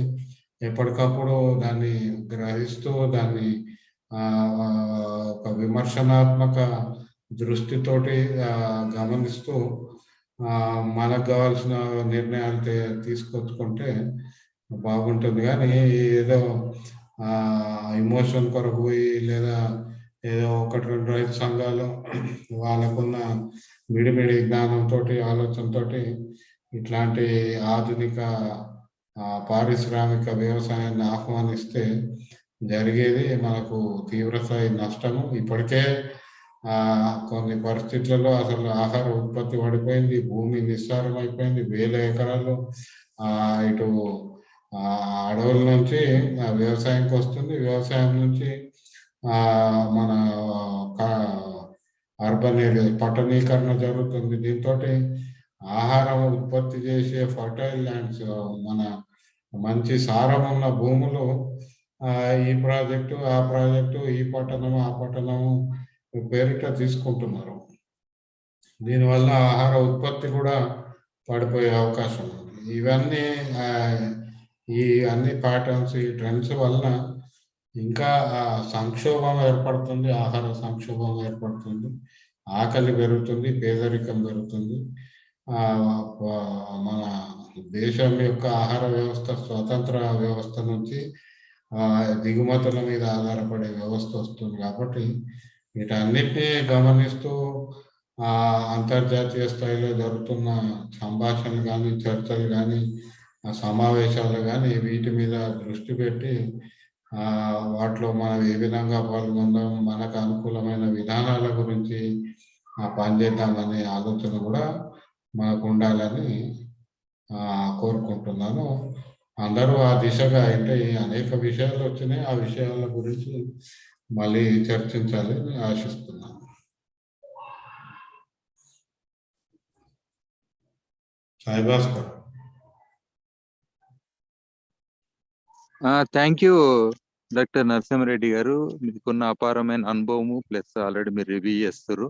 ఎప్పటికప్పుడు దాన్ని గ్రహిస్తూ దాన్ని ఒక విమర్శనాత్మక దృష్టితోటి గమనిస్తూ మనకు కావాల్సిన నిర్ణయాలు తీసుకొచ్చుకుంటే బాగుంటుంది. కానీ ఏదో ఎమోషన్ కొరకు పోయి లేదా ఏదో 1-2 రైతు సంఘాలు వాళ్ళకున్న మిడిమిడి జ్ఞానంతో ఆలోచనతో ఇట్లాంటి ఆధునిక పారిశ్రామిక వ్యవసాయాన్ని ఆహ్వానిస్తే జరిగేది మనకు తీవ్రస్థాయి నష్టము. ఇప్పటికే కొన్ని పరిస్థితులలో అసలు ఆహార ఉత్పత్తి పడిపోయింది, భూమి నిస్సారం అయిపోయింది, వేల ఎకరాలు ఇటు అడవుల నుంచి వ్యవసాయంకి వస్తుంది, వ్యవసాయం నుంచి మన అర్బన్ ఏరియా పట్టణీకరణ జరుగుతుంది. దీంతో ఆహారం ఉత్పత్తి చేసే ఫర్టైల్ ల్యాండ్స్, మన మంచి సారం ఉన్న భూములు ఈ ప్రాజెక్టు ఆ ప్రాజెక్టు, ఈ పట్టణము ఆ పట్టణము పేరిట తీసుకుంటున్నారు. దీనివల్ల ఆహార ఉత్పత్తి కూడా పడిపోయే అవకాశం ఉంది. ఇవన్నీ ఈ అన్ని ప్యాటర్న్స్, ఈ ట్రెండ్స్ వలన ఇంకా సంక్షోభం ఏర్పడుతుంది, ఆహార సంక్షోభం ఏర్పడుతుంది, ఆకలి పెరుగుతుంది, పేదరికం పెరుగుతుంది. మన దేశం యొక్క ఆహార వ్యవస్థ స్వతంత్ర వ్యవస్థ నుంచి దిగుమతుల మీద ఆధారపడే వ్యవస్థ వస్తుంది. కాబట్టి వీటన్నిటినీ గమనిస్తూ అంతర్జాతీయ స్థాయిలో జరుగుతున్న సంభాషణలు కానీ, చర్చలు కానీ, సమావేశాలు కానీ వీటి మీద దృష్టి పెట్టి వాటిలో మనం ఏ విధంగా పాల్గొందాం, మనకు అనుకూలమైన విధానాల గురించి పనిచేద్దామనే ఆలోచన కూడా మనకు ఉండాలని కోరుకుంటున్నాను. అందరూ ఆ దిశగా అంటే అనేక విషయాలు వచ్చినాయి, ఆ విషయాల గురించి మళ్ళీ చర్చించాలని ఆశిస్తున్నాను. Sai Bhaskar. Thank you doctor Narasimha Reddy గారు. మీకున్న అపారమైన అనుభవము ప్లస్ ఆల్రెడీ మీరు రివ్యూ చేస్తారు.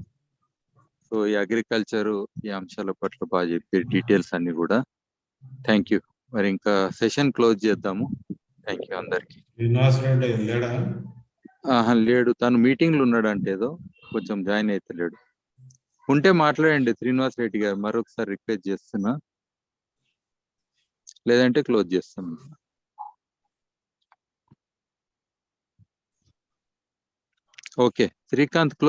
సో ఈ అగ్రికల్చర్ ఈ అంశాల పట్ల బాగా చెప్పారు, డీటెయిల్స్ అన్ని కూడా. Thank you. మరి ఇంకా సెషన్ క్లోజ్ చేద్దాము. థ్యాంక్ యూ అందరికి. లేడు, తను మీటింగ్లు ఉన్నాడంటే ఏదో కొంచెం జాయిన్ అయితే లేడు. ఉంటే మాట్లాడండి శ్రీనివాస్ రెడ్డి గారు, మరొకసారి రిక్వెస్ట్ చేస్తున్నా, లేదంటే క్లోజ్ చేస్తాను. Okay Srikanth close.